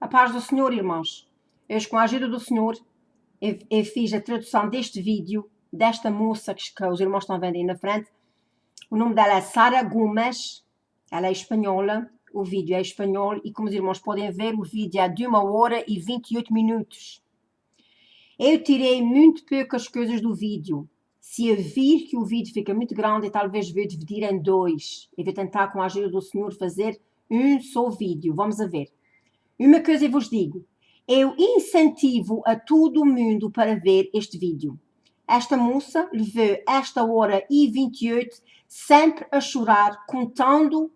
A paz do Senhor, irmãos. Hoje, com a ajuda do Senhor, eu fiz a tradução deste vídeo, desta moça que os irmãos estão vendo aí na frente. O nome dela é Sara Gomes, ela é espanhola, o vídeo é espanhol e, como os irmãos podem ver, o vídeo é de 1 hora e 28 minutos. Eu tirei muito poucas coisas do vídeo. Se eu vir que o vídeo fica muito grande, talvez vou dividir em dois. Eu vou tentar, com a ajuda do Senhor, fazer um só vídeo. Vamos a ver. Uma coisa eu vos digo, eu incentivo a todo mundo para ver este vídeo. Esta moça levou esta hora e 28 sempre a chorar, contando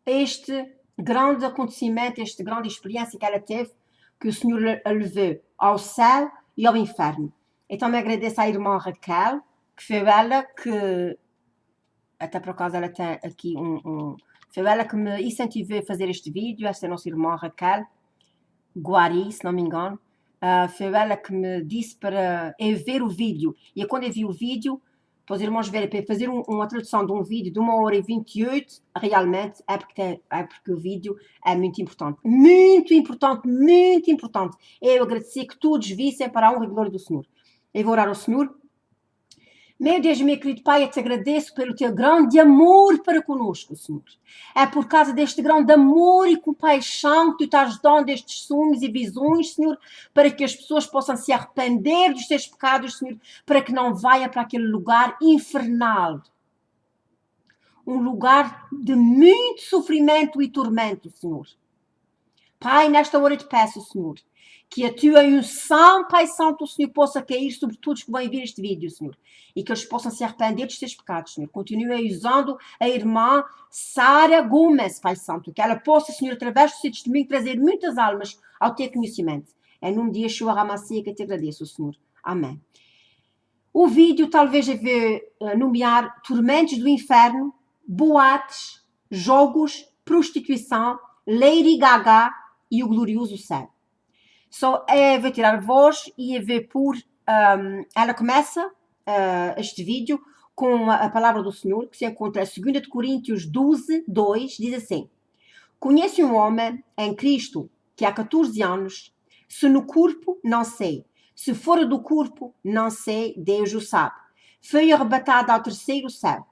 este grande acontecimento, esta grande experiência que ela teve, que o Senhor a levou ao céu e ao inferno. Então me agradeço à irmã Raquel, que foi ela que, até por acaso ela tem aqui foi ela que me incentivou a fazer este vídeo, esta é a nossa irmã Raquel Guari, se não me engano. Foi ela que me disse para eu ver o vídeo. E quando eu vi o vídeo, para os irmãos verem, para fazer uma tradução de um vídeo de 1 hora e 28, realmente é porque o vídeo é muito importante. Muito importante, muito importante. Eu agradeci que todos vissem para a honra e glória do Senhor. Eu vou orar ao Senhor. Meu Deus, meu querido Pai, eu te agradeço pelo teu grande amor para conosco, Senhor. É por causa deste grande amor e compaixão que tu estás dando estes sonhos e visões, Senhor, para que as pessoas possam se arrepender dos seus pecados, Senhor, para que não venha para aquele lugar infernal. Um lugar de muito sofrimento e tormento, Senhor. Pai, nesta hora eu te peço, Senhor, que a tua unção, Pai Santo, Senhor, possa cair sobre todos que vão ver este vídeo, Senhor. E que eles possam se arrepender dos seus pecados, Senhor. Continue usando a irmã Sara Gomes, Pai Santo. Que ela possa, Senhor, através do seu testemunho, trazer muitas almas ao teu conhecimento. Em nome de Yeshua Ramassia que eu te agradeço, Senhor. Amém. O vídeo talvez eu vou nomear Tormentos do Inferno, Boates, Jogos, Prostituição, Lady Gaga e o Glorioso Céu. Eu vou tirar a voz e eu vou pôr. Ela começa este vídeo com a palavra do Senhor, que se encontra em 2 Coríntios 12, 2, diz assim: Conhece um homem em Cristo que há 14 anos, se no corpo, não sei, se fora do corpo, não sei, Deus o sabe. Foi arrebatado ao terceiro céu.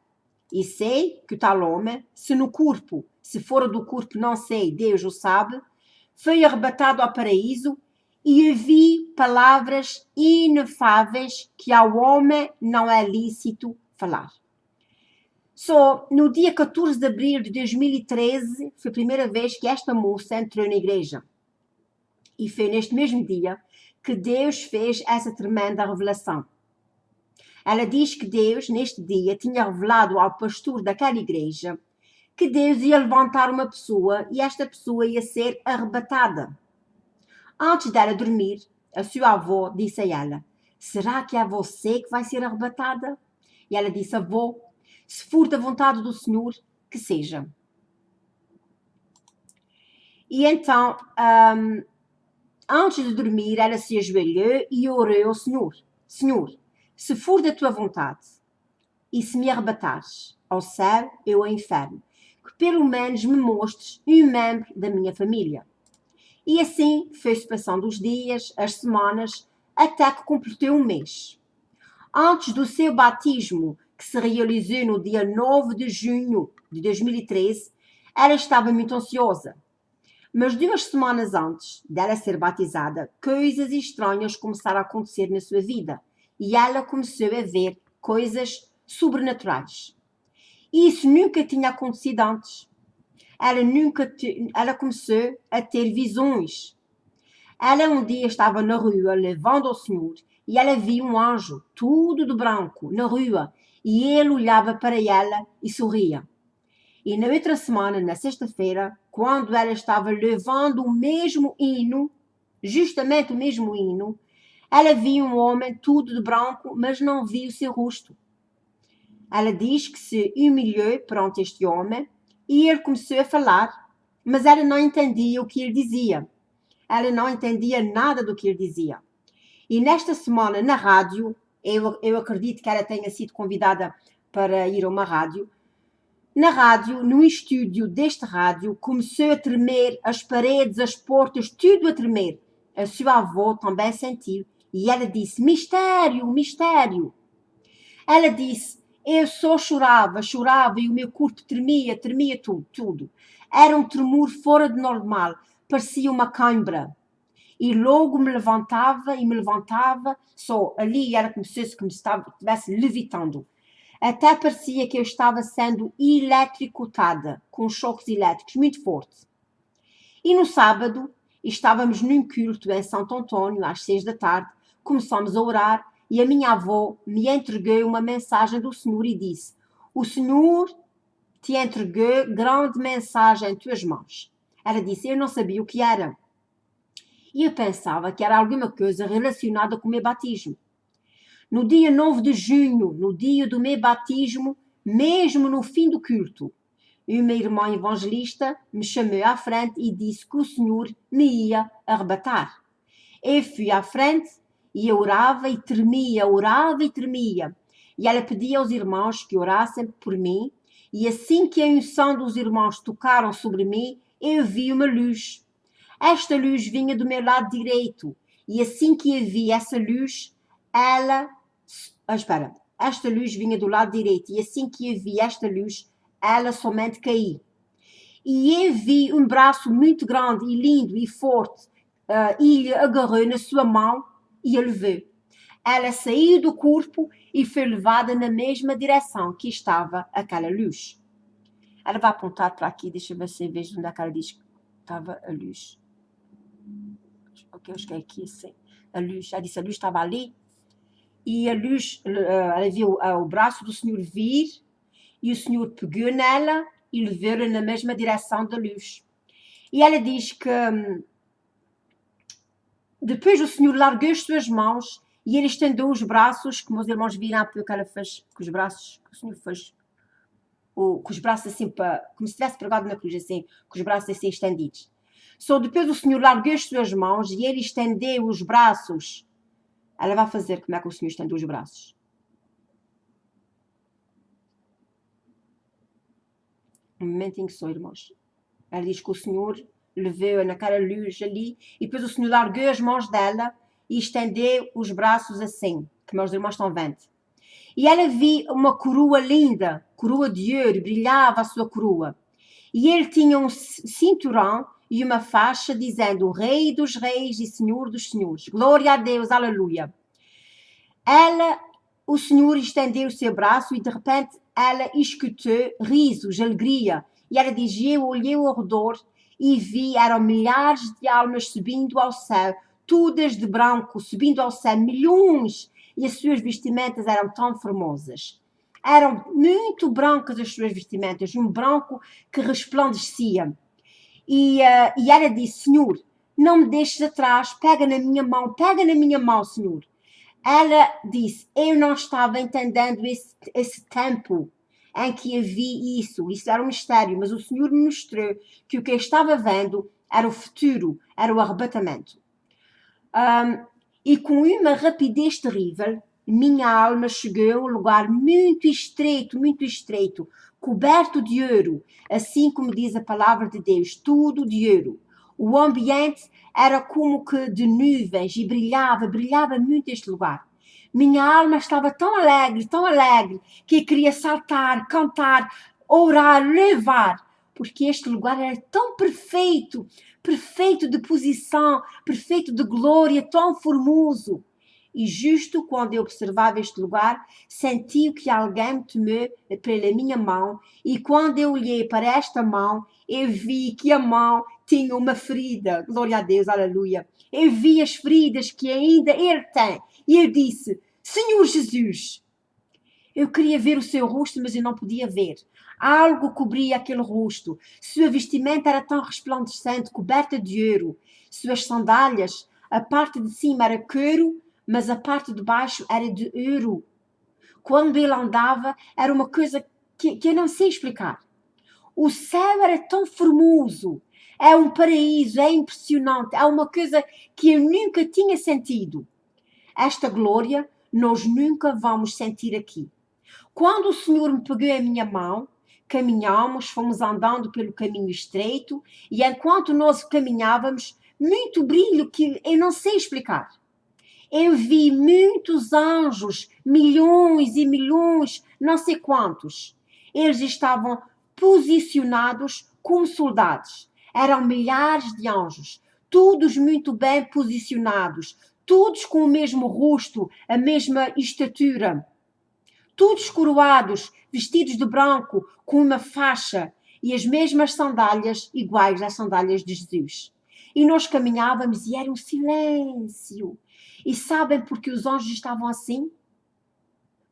E sei que o tal homem, se no corpo, se fora do corpo, não sei, Deus o sabe, foi arrebatado ao paraíso e ouvi palavras inefáveis que ao homem não é lícito falar. No dia 14 de abril de 2013, foi a primeira vez que esta moça entrou na igreja. E foi neste mesmo dia que Deus fez essa tremenda revelação. Ela diz que Deus, neste dia, tinha revelado ao pastor daquela igreja que Deus ia levantar uma pessoa e esta pessoa ia ser arrebatada. Antes dela dormir, a sua avó disse a ela: será que é você que vai ser arrebatada? E ela disse: avó, se for da vontade do Senhor, que seja. E então, antes de dormir, ela se ajoelhou e orou ao Senhor: Senhor, se for da tua vontade e se me arrebatares ao céu ou ao inferno, que pelo menos me mostres um membro da minha família. E assim foi-se passando os dias, as semanas, até que completou um mês. Antes do seu batismo, que se realizou no dia 9 de junho de 2013, ela estava muito ansiosa. Mas 2 semanas antes dela ser batizada, coisas estranhas começaram a acontecer na sua vida. E ela começou a ver coisas sobrenaturais. Isso nunca tinha acontecido antes. Ela começou a ter visões. Ela um dia estava na rua levando ao Senhor e ela viu um anjo, tudo de branco, na rua, e ele olhava para ela e sorria. E na outra semana, na sexta-feira, quando ela estava levando o mesmo hino, justamente o mesmo hino, ela viu um homem tudo de branco, mas não viu o seu rosto. Ela diz que se humilhou perante este homem e ele começou a falar, mas ela não entendia o que ele dizia. Ela não entendia nada do que ele dizia. E nesta semana, na rádio, eu acredito que ela tenha sido convidada para ir a uma rádio, Na rádio, no estúdio deste rádio, começou a tremer, as paredes, as portas, tudo a tremer. A sua avó também sentiu e ela disse: mistério, mistério. Ela disse: eu só chorava, chorava e o meu corpo tremia, tremia tudo, tudo. Era um tremor fora de normal, parecia uma cãibra. E logo me levantava, só ali era como se estivesse levitando. Até parecia que eu estava sendo eletricutada, com choques elétricos muito fortes. E no sábado, estávamos num culto em Santo Antônio, às 6 da tarde, começamos a orar e a minha avó me entregou uma mensagem do Senhor e disse: o Senhor te entregou grande mensagem em tuas mãos. Ela disse: eu não sabia o que era. E eu pensava que era alguma coisa relacionada com o meu batismo. No dia 9 de junho, no dia do meu batismo, mesmo no fim do culto, uma irmã evangelista me chamou à frente e disse que o Senhor me ia arrebatar. Eu fui à frente e eu orava e tremia, orava e tremia. E ela pedia aos irmãos que orassem por mim, e assim que a unção dos irmãos tocaram sobre mim, eu vi uma luz. Esta luz vinha do meu lado direito, e assim que eu vi essa luz, esta luz vinha do lado direito, e assim que eu vi esta luz, ela somente caiu. E eu vi um braço muito grande e lindo e forte, e lhe agarrou na sua mão e a levou. Ela saiu do corpo e foi levada na mesma direção que estava aquela luz. Ela vai apontar para aqui, deixa eu ver se eu vejo onde é que ela diz que estava a luz. Ok, acho que é aqui assim. A luz, ela disse, a luz estava ali. E a luz, ela viu o braço do Senhor vir, e o Senhor pegou nela e levou-a na mesma direção da luz. E ela diz que depois o Senhor largou as suas mãos e ele estendeu os braços, como os irmãos viram há pouco que ela fez com os braços, que o Senhor fez, com os braços assim, como se tivesse pregado na cruz, assim, com os braços assim estendidos. Só depois o Senhor largou as suas mãos e ele estendeu os braços. Ela vai fazer como é que o Senhor estendeu os braços. Um momentinho só, irmãos. Ela diz que o Senhor levou-a naquela luz ali e depois o Senhor largou as mãos dela e estendeu os braços assim, que meus irmãos estão vendo. E ela viu uma coroa linda, coroa de ouro, brilhava a sua coroa. E ele tinha um cinturão e uma faixa dizendo: Rei dos reis e Senhor dos senhores. Glória a Deus, aleluia. O Senhor estendeu o seu braço e de repente ela escutou risos, alegria. E ela diz: eu olhei ao redor e vi, eram milhares de almas subindo ao céu, todas de branco, subindo ao céu, milhões. E as suas vestimentas eram tão formosas. Eram muito brancas as suas vestimentas, um branco que resplandecia. E ela disse: Senhor, não me deixes atrás, pega na minha mão, Senhor. Ela disse: eu não estava entendendo esse tempo em que eu vi isso era um mistério, mas o Senhor me mostrou que o que eu estava vendo era o futuro, era o arrebatamento. E com uma rapidez terrível, minha alma chegou a um lugar muito estreito, coberto de ouro, assim como diz a palavra de Deus, tudo de ouro. O ambiente era como que de nuvens e brilhava muito este lugar. Minha alma estava tão alegre, que eu queria saltar, cantar, orar, levar, porque este lugar era tão perfeito de posição, perfeito de glória, tão formoso. E justo quando eu observava este lugar, senti que alguém me tomou pela minha mão, e quando eu olhei para esta mão, eu vi que a mão tinha uma ferida. Glória a Deus, aleluia. Eu vi as feridas que ainda ele tem. E eu disse: Senhor Jesus, eu queria ver o seu rosto, mas eu não podia ver. Algo cobria aquele rosto. Sua vestimenta era tão resplandecente, coberta de ouro. Suas sandálias, a parte de cima era couro, mas a parte de baixo era de ouro. Quando ele andava, era uma coisa que eu não sei explicar. O céu era tão formoso. É um paraíso, é impressionante. É uma coisa que eu nunca tinha sentido. Esta glória nós nunca vamos sentir aqui. Quando o Senhor me pegou a minha mão, caminhamos, fomos andando pelo caminho estreito, e enquanto nós caminhávamos, muito brilho que eu não sei explicar. Eu vi muitos anjos, milhões e milhões, não sei quantos. Eles estavam posicionados como soldados. Eram milhares de anjos, todos muito bem posicionados, todos com o mesmo rosto, a mesma estatura, todos coroados, vestidos de branco, com uma faixa e as mesmas sandálias iguais às sandálias de Jesus. E nós caminhávamos e era um silêncio. E sabem por que os anjos estavam assim?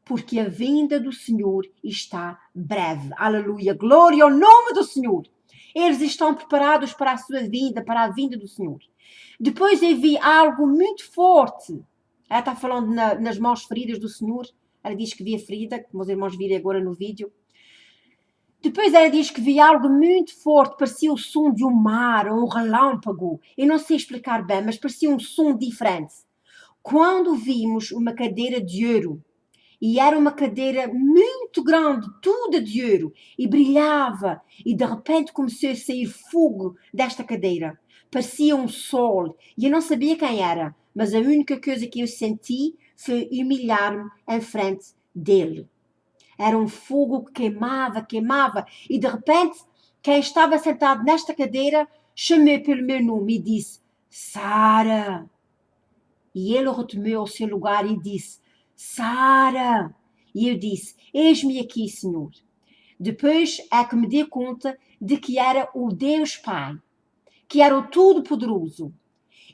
Porque a vinda do Senhor está breve. Aleluia, glória ao nome do Senhor. Eles estão preparados para a sua vinda, para a vinda do Senhor. Depois eu vi algo muito forte. Ela está falando nas mãos feridas do Senhor. Ela diz que via ferida, como os irmãos viram agora no vídeo. Depois ela diz que via algo muito forte, parecia o som de um mar, ou um relâmpago. Eu não sei explicar bem, mas parecia um som diferente. Quando vimos uma cadeira de ouro, e era uma cadeira muito grande, toda de ouro, e brilhava, e de repente começou a sair fogo desta cadeira. Parecia um sol, e eu não sabia quem era, mas a única coisa que eu senti foi humilhar-me em frente dele. Era um fogo que queimava, queimava, e de repente, quem estava sentado nesta cadeira chamou pelo meu nome e disse: Sara. E ele retomou ao seu lugar e disse: Sara. E eu disse: Eis-me aqui, Senhor. Depois é que me dei conta de que era o Deus Pai, que era o Todo-Poderoso.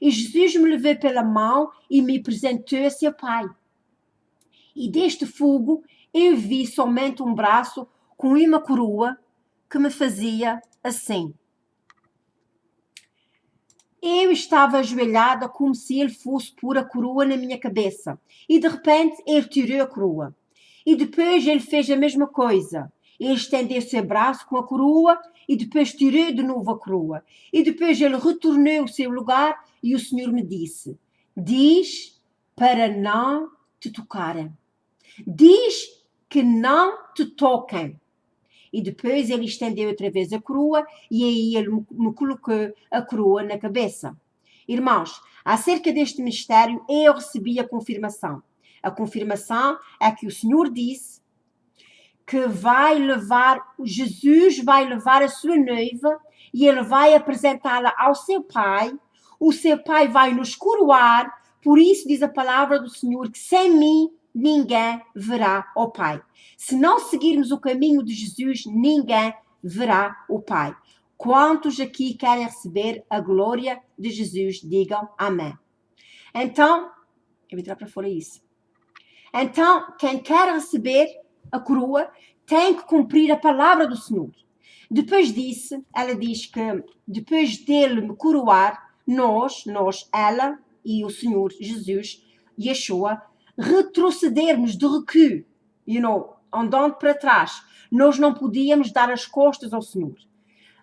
E Jesus me levou pela mão e me apresentou a seu Pai. E deste fogo eu vi somente um braço com uma coroa que me fazia assim. Eu estava ajoelhada como se ele fosse pôr a coroa na minha cabeça. E de repente ele tirou a coroa. E depois ele fez a mesma coisa. Ele estendeu seu braço com a coroa e depois tirou de novo a coroa. E depois ele retornou ao seu lugar e o Senhor me disse: Diz para não te tocarem. Diz que não te toquem. E depois ele estendeu outra vez a coroa e aí ele me colocou a coroa na cabeça. Irmãos, acerca deste mistério eu recebi a confirmação. A confirmação é que o Senhor disse que Jesus vai levar a sua noiva e ele vai apresentá-la ao seu Pai. O seu Pai vai nos coroar. Por isso diz a palavra do Senhor que sem mim ninguém verá o Pai. Se não seguirmos o caminho de Jesus, ninguém verá o Pai. Quantos aqui querem receber a glória de Jesus, digam amém. Então, eu vou tirar para fora isso. Então, quem quer receber a coroa tem que cumprir a palavra do Senhor. Depois disso, ela diz que depois dele me coroar, ela e o Senhor Jesus, Yeshua, retrocedermos de recuo, andando para trás. Nós não podíamos dar as costas ao Senhor.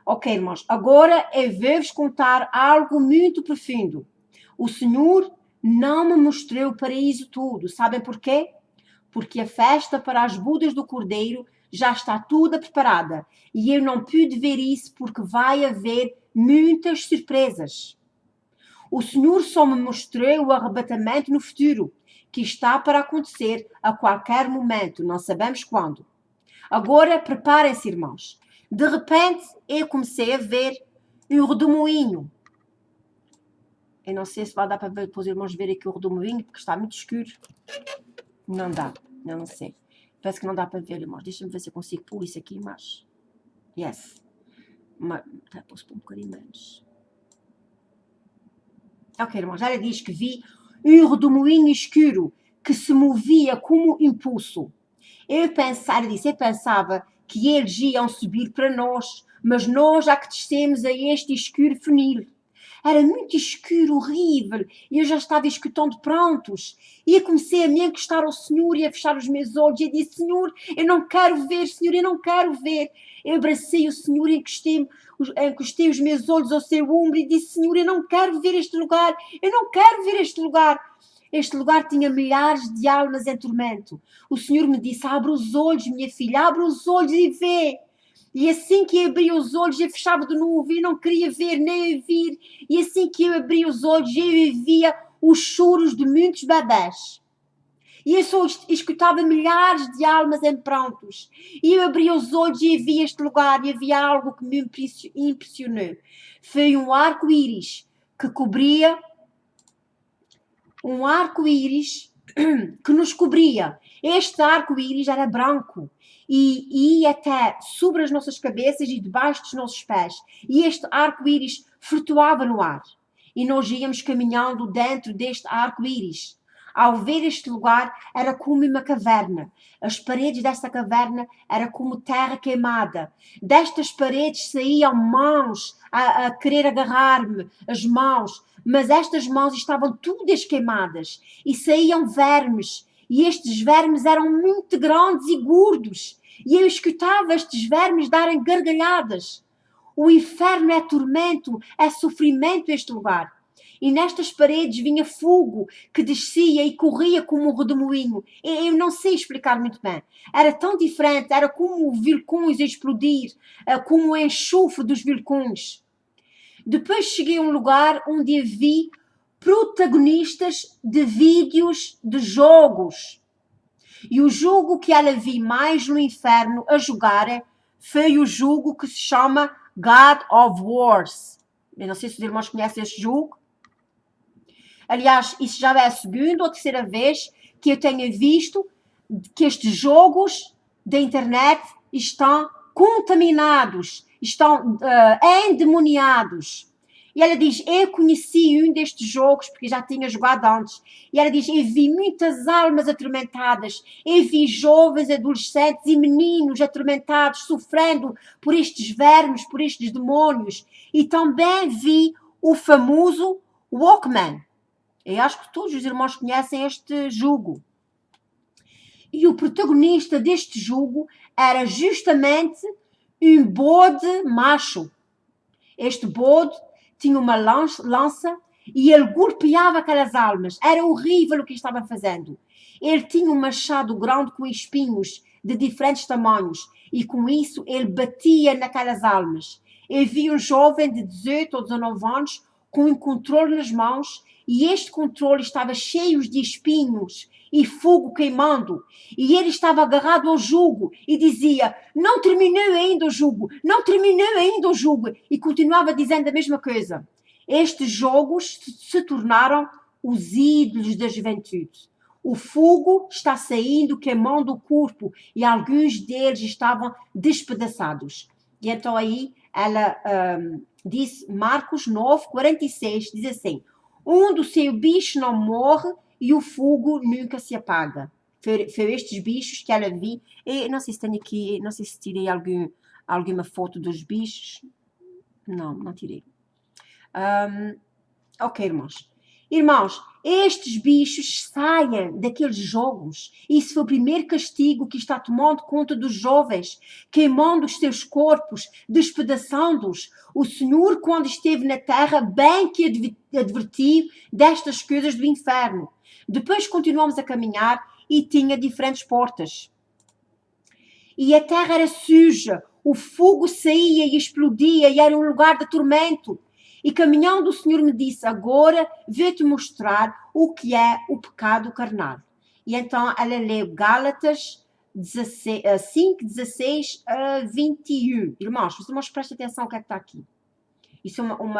Ok, irmãos, agora eu vou-vos contar algo muito profundo. O Senhor não me mostrou o paraíso todo. Sabem porquê? Porque a festa para as bodas do Cordeiro já está toda preparada. E eu não pude ver isso porque vai haver muitas surpresas. O Senhor só me mostrou o arrebatamento no futuro, que está para acontecer a qualquer momento, não sabemos quando. Agora, preparem-se, irmãos. De repente, eu comecei a ver um redemoinho. Eu não sei se vai dar para ver, depois irmãos verem aqui o redemoinho, porque está muito escuro. Não dá, eu não sei. Parece que não dá para ver, irmãos. Deixa-me ver se eu consigo pôr isso aqui, mas... Yes. Posso pôr um bocadinho menos. Ok, irmãos, ela diz que vi um redemoinho escuro que se movia como impulso. Eu pensava que eles iam subir para nós, mas nós já que descemos a este escuro funil. Era muito escuro, horrível, e eu já estava escutando prontos. E eu comecei a me encostar ao Senhor e a fechar os meus olhos. E eu disse: Senhor, eu não quero ver, Senhor, eu não quero ver. Eu abracei o Senhor e encostei os meus olhos ao seu ombro e disse: Senhor, eu não quero ver este lugar, eu não quero ver este lugar. Este lugar tinha milhares de almas em tormento. O Senhor me disse: abre os olhos, minha filha, abre os olhos e vê. E assim que eu abria os olhos, eu fechava de novo, eu não queria ver nem ouvir. E assim que eu abria os olhos, eu via os choros de muitos bebés. E eu só escutava milhares de almas em prantos. E eu abria os olhos e via este lugar e havia algo que me impressionou. Foi um arco-íris que cobria, um arco-íris que nos cobria. Este arco-íris era branco e ia até sobre as nossas cabeças e debaixo dos nossos pés. E este arco-íris flutuava no ar. E nós íamos caminhando dentro deste arco-íris. Ao ver este lugar, era como uma caverna. As paredes desta caverna eram como terra queimada. Destas paredes saíam mãos a querer agarrar-me, as mãos. Mas estas mãos estavam todas queimadas. E saíam vermes. E estes vermes eram muito grandes e gordos. E eu escutava estes vermes darem gargalhadas. O inferno é tormento, é sofrimento este lugar. E nestas paredes vinha fogo que descia e corria como um redemoinho. Eu não sei explicar muito bem. Era tão diferente, era como vulcões a explodir, como o enxofre dos vulcões. Depois cheguei a um lugar onde vi protagonistas de vídeos de jogos. E o jogo que ela vi mais no inferno a jogar foi o jogo que se chama God of Wars. Eu não sei se os irmãos conhecem esse jogo. Aliás, isso já é a segunda ou terceira vez que eu tenho visto que estes jogos da internet estão contaminados, estão endemoniados. E ela diz, eu conheci um destes jogos, porque já tinha jogado antes. E ela diz, eu vi muitas almas atormentadas. Eu vi jovens, adolescentes e meninos atormentados, sofrendo por estes vermes, por estes demônios. E também vi o famoso Walkman. Eu acho que todos os irmãos conhecem este jogo. E o protagonista deste jogo era justamente um bode macho. Este bode tinha uma lança e ele golpeava aquelas almas. Era horrível o que estava fazendo. Ele tinha um machado grande com espinhos de diferentes tamanhos e com isso ele batia naquelas almas. Eu vi um jovem de 18 ou 19 anos com um controle nas mãos e este controle estava cheio de espinhos e fogo queimando. E ele estava agarrado ao jugo e dizia, não terminou ainda o jugo, não terminou ainda o jugo. E continuava dizendo a mesma coisa. Estes jogos se tornaram os ídolos da juventude. O fogo está saindo, queimando o corpo e alguns deles estavam despedaçados. E então aí ela disse, Marcos 9, 46, diz assim, onde o seu bicho não morre e o fogo nunca se apaga. Foi estes bichos que ela viu. E não sei se tenho aqui, não sei se tirei alguma foto dos bichos. Não tirei. Ok, irmãos. Irmãos, estes bichos saem daqueles jogos. Isso foi o primeiro castigo que está tomando conta dos jovens, queimando os seus corpos, despedaçando-os. O Senhor, quando esteve na terra, bem que advertiu destas coisas do inferno. Depois continuamos a caminhar e tinha diferentes portas. E a terra era suja, o fogo saía e explodia e era um lugar de tormento. E caminhando o Senhor me disse, agora vou-te mostrar o que é o pecado carnal. E então ela leu Gálatas 5, 16 a 21. Irmãos, os irmãos prestem atenção ao que é que está aqui. Isso é como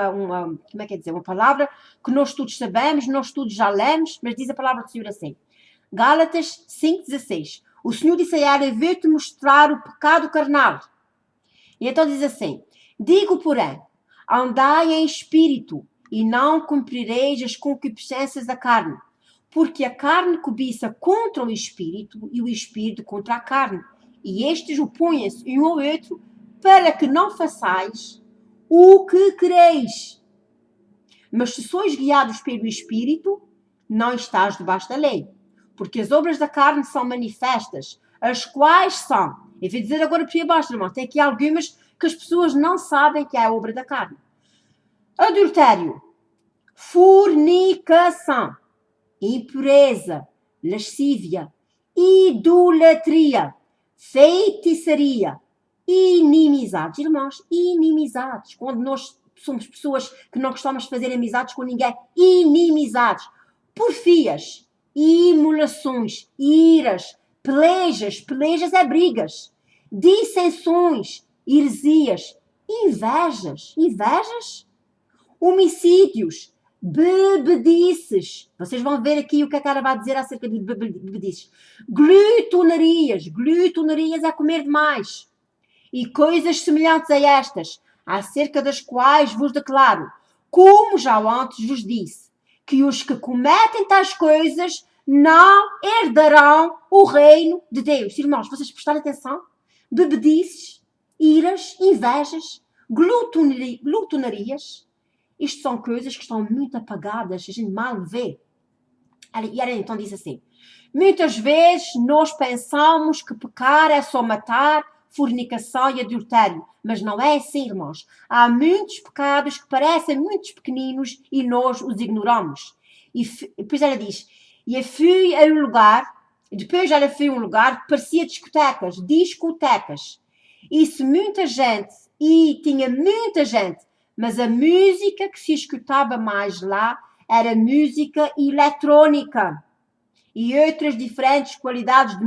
é que é dizer? Uma palavra que nós todos sabemos, nós todos já lemos, mas diz a palavra do Senhor assim. Gálatas 5, 16. O Senhor disse a ela, vou-te mostrar o pecado carnal. E então diz assim, digo porém, andai em espírito e não cumprireis as concupiscências da carne, porque a carne cobiça contra o espírito e o espírito contra a carne, e estes opõem-se um ao outro para que não façais o que quereis. Mas se sois guiados pelo espírito, não estás debaixo da lei, porque as obras da carne são manifestas, as quais são, eu vou dizer agora por aí abaixo, irmão, tem aqui algumas que as pessoas não sabem que é a obra da carne. Adultério, fornicação, impureza, lascívia, idolatria, feitiçaria, inimizades. Irmãos, inimizades. Quando nós somos pessoas que não gostamos de fazer amizades com ninguém, inimizades. Porfias, imolações, iras, pelejas é brigas, dissensões, heresias, invejas, homicídios, bebedices. Vocês vão ver aqui o que a cara vai dizer acerca de bebedices. Glutonarias é comer demais. E coisas semelhantes a estas, acerca das quais vos declaro, como já antes vos disse, que os que cometem tais coisas não herdarão o reino de Deus. Irmãos, vocês prestarem atenção? Bebedices, iras, invejas, glutonarias. Isto são coisas que estão muito apagadas, a gente mal vê. E ela então diz assim, muitas vezes nós pensamos que pecar é só matar, fornicação e adultério. Mas não é assim, irmãos. Há muitos pecados que parecem muito pequeninos e nós os ignoramos. E depois ela diz, e eu fui a um lugar, depois ela foi a um lugar que parecia discotecas. Isso muita gente, e tinha muita gente, mas a música que se escutava mais lá era música eletrónica. E outras diferentes qualidades de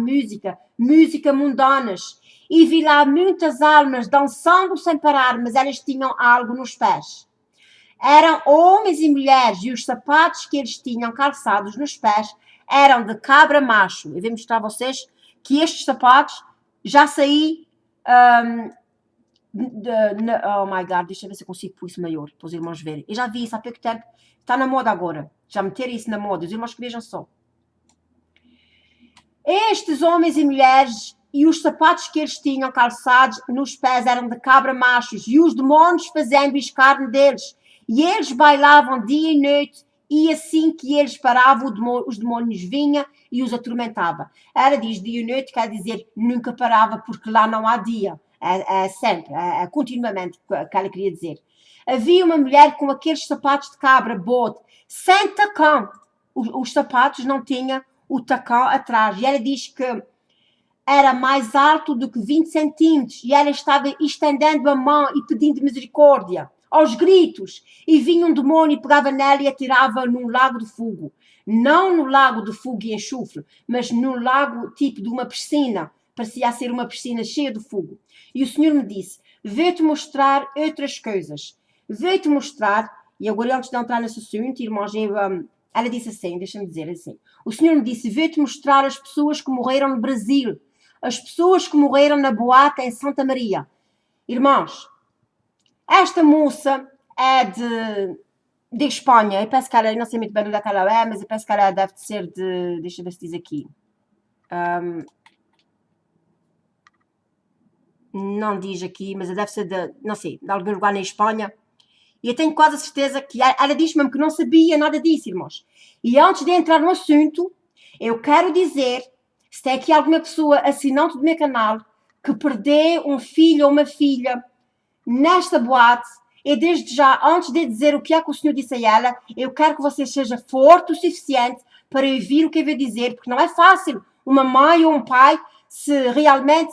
música mundanas. E vi lá muitas almas dançando sem parar, mas elas tinham algo nos pés. Eram homens e mulheres, e os sapatos que eles tinham calçados nos pés eram de cabra macho. Eu vou mostrar a vocês que estes sapatos já saí... oh my God, deixa eu ver se eu consigo pôr isso maior, para os irmãos verem. Eu já vi isso há pouco tempo, está na moda agora. Já meteram isso na moda, os irmãos que vejam só. Estes homens e mulheres e os sapatos que eles tinham calçados nos pés eram de cabra machos e os demónios faziam escárnio deles. E eles bailavam dia e noite e assim que eles paravam, os demónios vinham e os atormentavam. Ela diz dia e noite, quer dizer nunca parava porque lá não há dia. É sempre, é continuamente que ela queria dizer. Havia uma mulher com aqueles sapatos de cabra, bode, sem tacão. Os sapatos não tinham o tacão atrás. E ela diz que era mais alto do que 20 centímetros. E ela estava estendendo a mão e pedindo misericórdia, aos gritos. E vinha um demônio e pegava nela e atirava num lago de fogo. Não no lago de fogo e enxofre, mas num lago tipo de uma piscina. Parecia ser uma piscina cheia de fogo. E o Senhor me disse, vou-te mostrar outras coisas. Vou-te mostrar, e agora antes de entrar nesse assunto, irmãos, ela disse assim, deixa-me dizer assim, o Senhor me disse, vou-te mostrar as pessoas que morreram no Brasil, as pessoas que morreram na boate em Santa Maria. Irmãos, esta moça é de Espanha, eu penso que ela, não sei muito bem onde é que ela é, mas eu penso que ela deve ser de, deixa eu ver se diz aqui, não diz aqui, mas deve ser de, não sei, de algum lugar na Espanha. E eu tenho quase a certeza que ela diz mesmo que não sabia nada disso, irmãos. E antes de entrar no assunto, eu quero dizer, se tem aqui alguma pessoa assinante do meu canal que perdeu um filho ou uma filha nesta boate, e desde já, antes de dizer o que é que o Senhor disse a ela, eu quero que você seja forte o suficiente para ouvir o que eu vou dizer, porque não é fácil uma mãe ou um pai, se realmente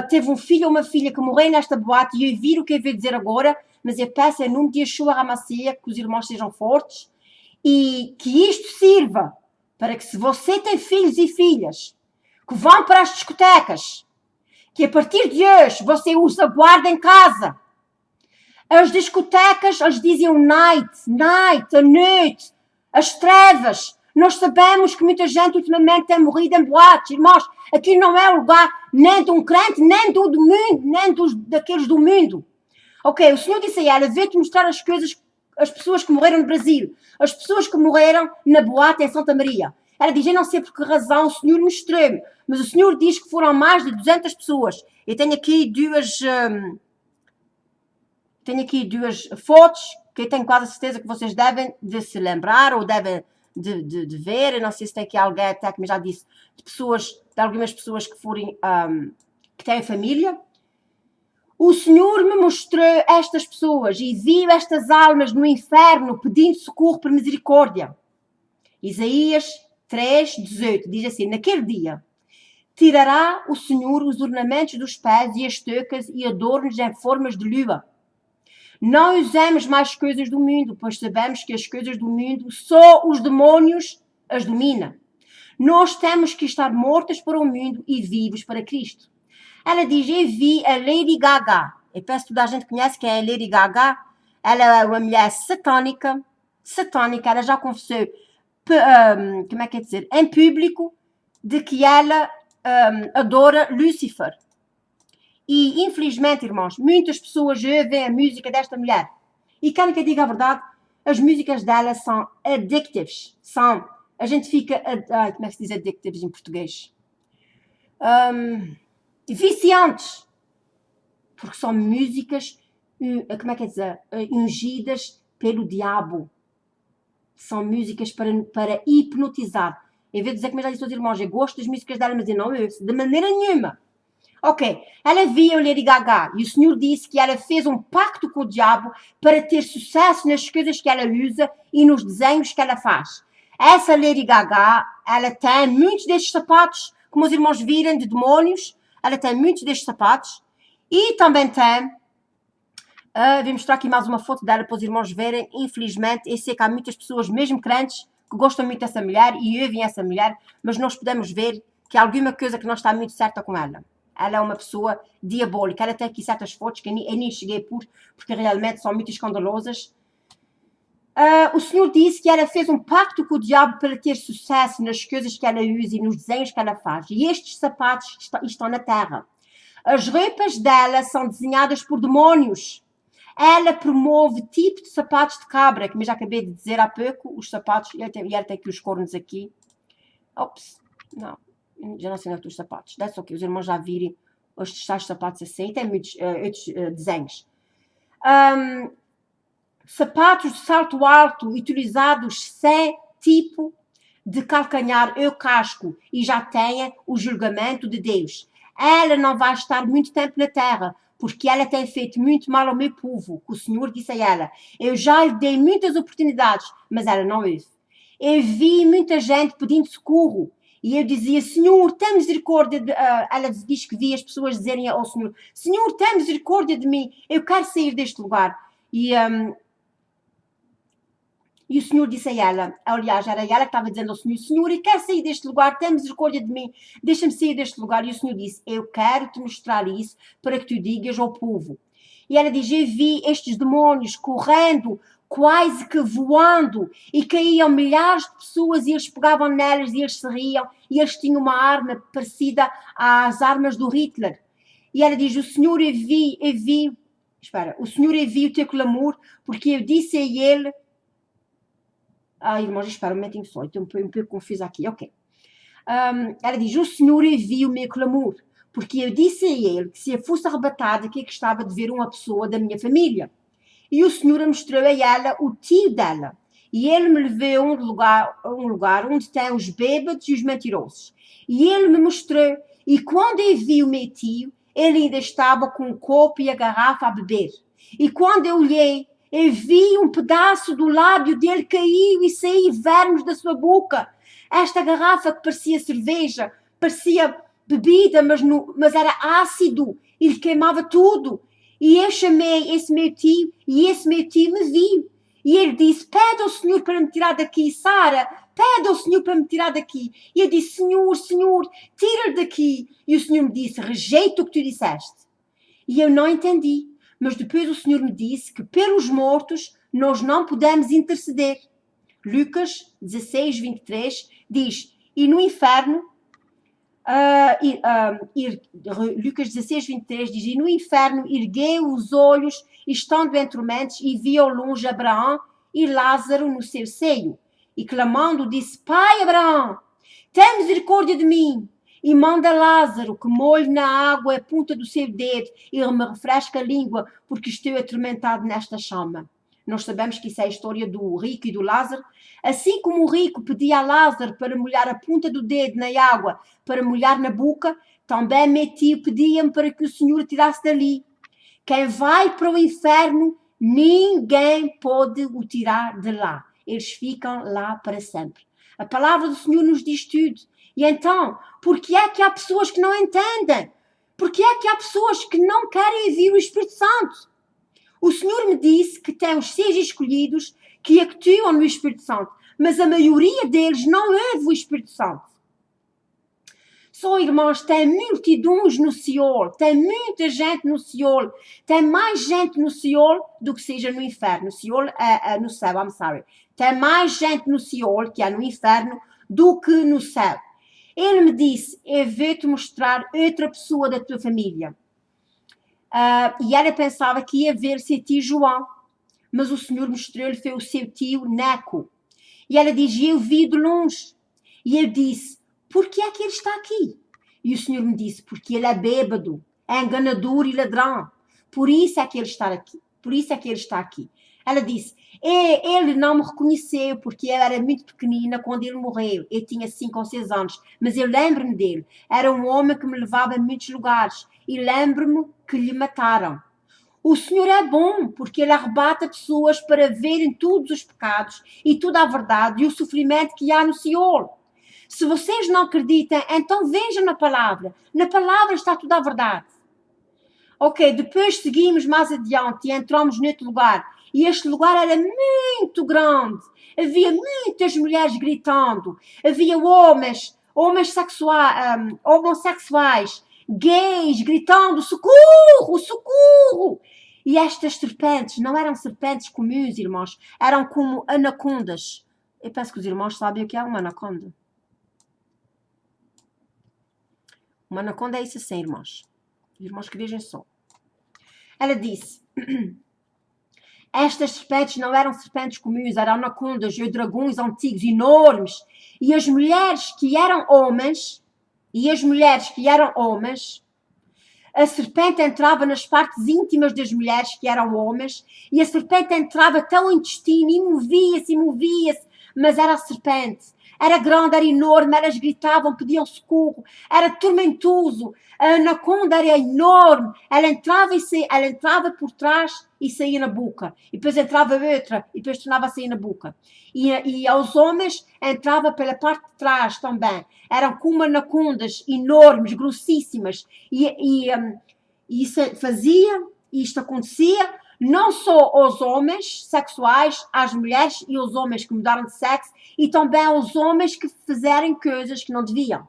teve um filho ou uma filha que morreu nesta boate e ouvir o que eu vou dizer agora, mas eu peço em nome de Yeshua HaMashiach que os irmãos sejam fortes e que isto sirva para que, se você tem filhos e filhas que vão para as discotecas, que a partir de hoje você os aguarda em casa. As discotecas, eles diziam night, a noite, as trevas. Nós sabemos que muita gente ultimamente tem morrido em boates. Irmãos, aqui não é o lugar nem de um crente, nem do mundo, nem daqueles do mundo. Ok, o Senhor disse a ela, vê-te mostrar as coisas, as pessoas que morreram no Brasil, as pessoas que morreram na boate em Santa Maria. Ela diz, eu não sei por que razão o Senhor mostrou-me, mas o Senhor diz que foram mais de 200 pessoas. Eu tenho aqui duas fotos que eu tenho quase a certeza que vocês devem de se lembrar ou devem de ver. Eu não sei se tem aqui alguém até que me já disse de algumas pessoas que forem, que têm família. O Senhor me mostrou estas pessoas e viu estas almas no inferno pedindo socorro por misericórdia. Isaías 3:18 diz assim, naquele dia Tirará o Senhor os ornamentos dos pés e as tocas e adornos em formas de lua. Não usemos mais coisas do mundo, pois sabemos que as coisas do mundo só os demônios as dominam. Nós temos que estar mortas para o mundo e vivos para Cristo. Ela diz, eu vi a Lady Gaga. Eu penso que toda a gente conhece quem é a Lady Gaga. Ela é uma mulher satânica. Ela já confessou, como é que é dizer, em público, de que ela adora Lúcifer. E, infelizmente, irmãos, muitas pessoas ouvem a música desta mulher. E quero que eu diga a verdade, as músicas dela são addictives. A gente fica, como é que se diz addictives em português? Viciantes. Porque são músicas, como é que é dizer, ungidas pelo diabo. São músicas para hipnotizar. Em vez de dizer, como eu já disse aos irmãos, eu gosto das músicas dela, mas eu não ouço de maneira nenhuma. Ok, ela via o Lady Gaga e o Senhor disse que ela fez um pacto com o diabo para ter sucesso nas coisas que ela usa e nos desenhos que ela faz. Essa Lady Gaga, ela tem muitos destes sapatos, como os irmãos viram, de demônios. Ela tem muitos destes sapatos. E também tem, vou mostrar aqui mais uma foto dela para os irmãos verem. Infelizmente, eu sei que há muitas pessoas, mesmo crentes, que gostam muito dessa mulher e ouvem essa mulher, mas nós podemos ver que há alguma coisa que não está muito certa com ela. Ela é uma pessoa diabólica. Ela tem aqui certas fotos que eu nem cheguei a pôr, porque realmente são muito escandalosas. O Senhor disse que ela fez um pacto com o diabo para ter sucesso nas coisas que ela usa e nos desenhos que ela faz. E estes sapatos estão na terra. As roupas dela são desenhadas por demônios. Ela promove tipo de sapatos de cabra, que eu já acabei de dizer há pouco, os sapatos, e ela tem aqui os cornos aqui. Ops, não. Já não sei onde é que os sapatos. That's ok. Os irmãos já virem os tais sapatos assim. Tem muitos outros desenhos. Sapatos de salto alto utilizados sem tipo de calcanhar ou casco e já tenha o julgamento de Deus. Ela não vai estar muito tempo na terra, porque ela tem feito muito mal ao meu povo, que o Senhor disse a ela. Eu já lhe dei muitas oportunidades, mas ela não ouve. Eu vi muita gente pedindo socorro. E eu dizia, Senhor, tem misericórdia de... ela diz que via as pessoas dizerem ao Senhor, Senhor, tem misericórdia de mim, eu quero sair deste lugar. E o Senhor disse a ela, aliás, era ela que estava dizendo ao Senhor, Senhor, eu quero sair deste lugar, tem misericórdia de mim, deixa-me sair deste lugar. E o Senhor disse, eu quero te mostrar isso para que tu digas ao povo. E ela diz, eu vi estes demônios correndo, quase que voando, e caíam milhares de pessoas e eles pegavam nelas e eles se riam, e eles tinham uma arma parecida às armas do Hitler. E ela diz, o Senhor eu vi o teu clamor, porque eu disse a ele, irmãos, espera um momentinho só, estou um pouco confusa aqui, ok. Ela diz, o Senhor eu vi o meu clamor, porque eu disse a ele que se eu fosse arrebatada, que gostava de ver uma pessoa da minha família. E o Senhor mostrou a ela o tio dela. E ele me levou a um lugar onde tem os bêbados e os mentirosos. E ele me mostrou. E quando eu vi o meu tio, ele ainda estava com o copo e a garrafa a beber. E quando eu olhei, eu vi um pedaço do lábio dele caiu e saiu vermes da sua boca. Esta garrafa que parecia cerveja, parecia bebida, mas era ácido. Ele queimava tudo. E eu chamei esse meu tio e esse meu tio me viu. E ele disse, pede ao Senhor para me tirar daqui, Sara, pede ao Senhor para me tirar daqui. E eu disse, Senhor, tira-lhe daqui. E o Senhor me disse, rejeita o que tu disseste. E eu não entendi. Mas depois o Senhor me disse que pelos mortos nós não podemos interceder. Lucas 16, 23 diz, e no inferno, Lucas 16, 23 diz, e no inferno ergueu os olhos, estando em tormentos, e viu ao longe Abraão e Lázaro no seu seio. E clamando disse, Pai Abraão, tem misericórdia de mim, e manda Lázaro que molhe na água a ponta do seu dedo e me refresque a língua, porque estou atormentado nesta chama. Nós sabemos que isso é a história do rico e do Lázaro. Assim como o rico pedia a Lázaro para molhar a ponta do dedo na água, para molhar na boca, também meu tio pedia-me para que o Senhor o tirasse dali. Quem vai para o inferno, ninguém pode o tirar de lá. Eles ficam lá para sempre. A palavra do Senhor nos diz tudo. E então, por que é que há pessoas que não entendem? Por que é que há pessoas que não querem ouvir o Espírito Santo? O Senhor me disse que tem os 6 escolhidos que actuam no Espírito Santo, mas a maioria deles não ouve o Espírito Santo. Só, irmãos, tem multidões no Seol, tem muita gente no Seol, tem mais gente no Seol do que seja no inferno. Seol no céu, I'm sorry. Tem mais gente no Seol, que é no inferno, do que no céu. Ele me disse, eu vou-te mostrar outra pessoa da tua família. E ela pensava que ia ver seu tio João, mas o Senhor mostrou-lhe foi o seu tio Neco. E ela diz, eu vi de longe. E eu disse, por que é que ele está aqui? E o Senhor me disse, porque ele é bêbado, é enganador e ladrão. Por isso é que ele está aqui. Por isso é que ele está aqui. Ela disse, ele não me reconheceu porque eu era muito pequenina quando ele morreu. Eu tinha 5 ou 6 anos, mas eu lembro-me dele. Era um homem que me levava a muitos lugares e lembro-me que lhe mataram. O Senhor é bom porque Ele arrebata pessoas para verem todos os pecados e toda a verdade e o sofrimento que há no Seol. Se vocês não acreditam, então vejam na palavra. Na palavra está toda a verdade. Ok, depois seguimos mais adiante e entramos neste lugar. E este lugar era muito grande. Havia muitas mulheres gritando. Havia homens homossexuais, gays, gritando, socorro, socorro. E estas serpentes não eram serpentes comuns, irmãos. Eram como anacondas. Eu penso que os irmãos sabem o que é uma anaconda. Uma anaconda é isso assim, irmãos. Os irmãos que vejam só. Ela disse, estas serpentes não eram serpentes comuns, eram anacondas e dragões antigos, enormes. E as mulheres que eram homens, a serpente entrava nas partes íntimas das mulheres que eram homens, e a serpente entrava até o intestino e movia-se, mas era a serpente. Era grande, era enorme, elas gritavam, pediam socorro, era tormentoso. A anaconda era enorme, ela entrava por trás e saía na boca. E depois entrava outra e depois tornava a sair na boca. E aos homens entrava pela parte de trás também. Eram como anacondas enormes, grossíssimas. E isso isto acontecia não só aos homens sexuais, às mulheres e aos homens que mudaram de sexo, e também aos homens que fizerem coisas que não deviam.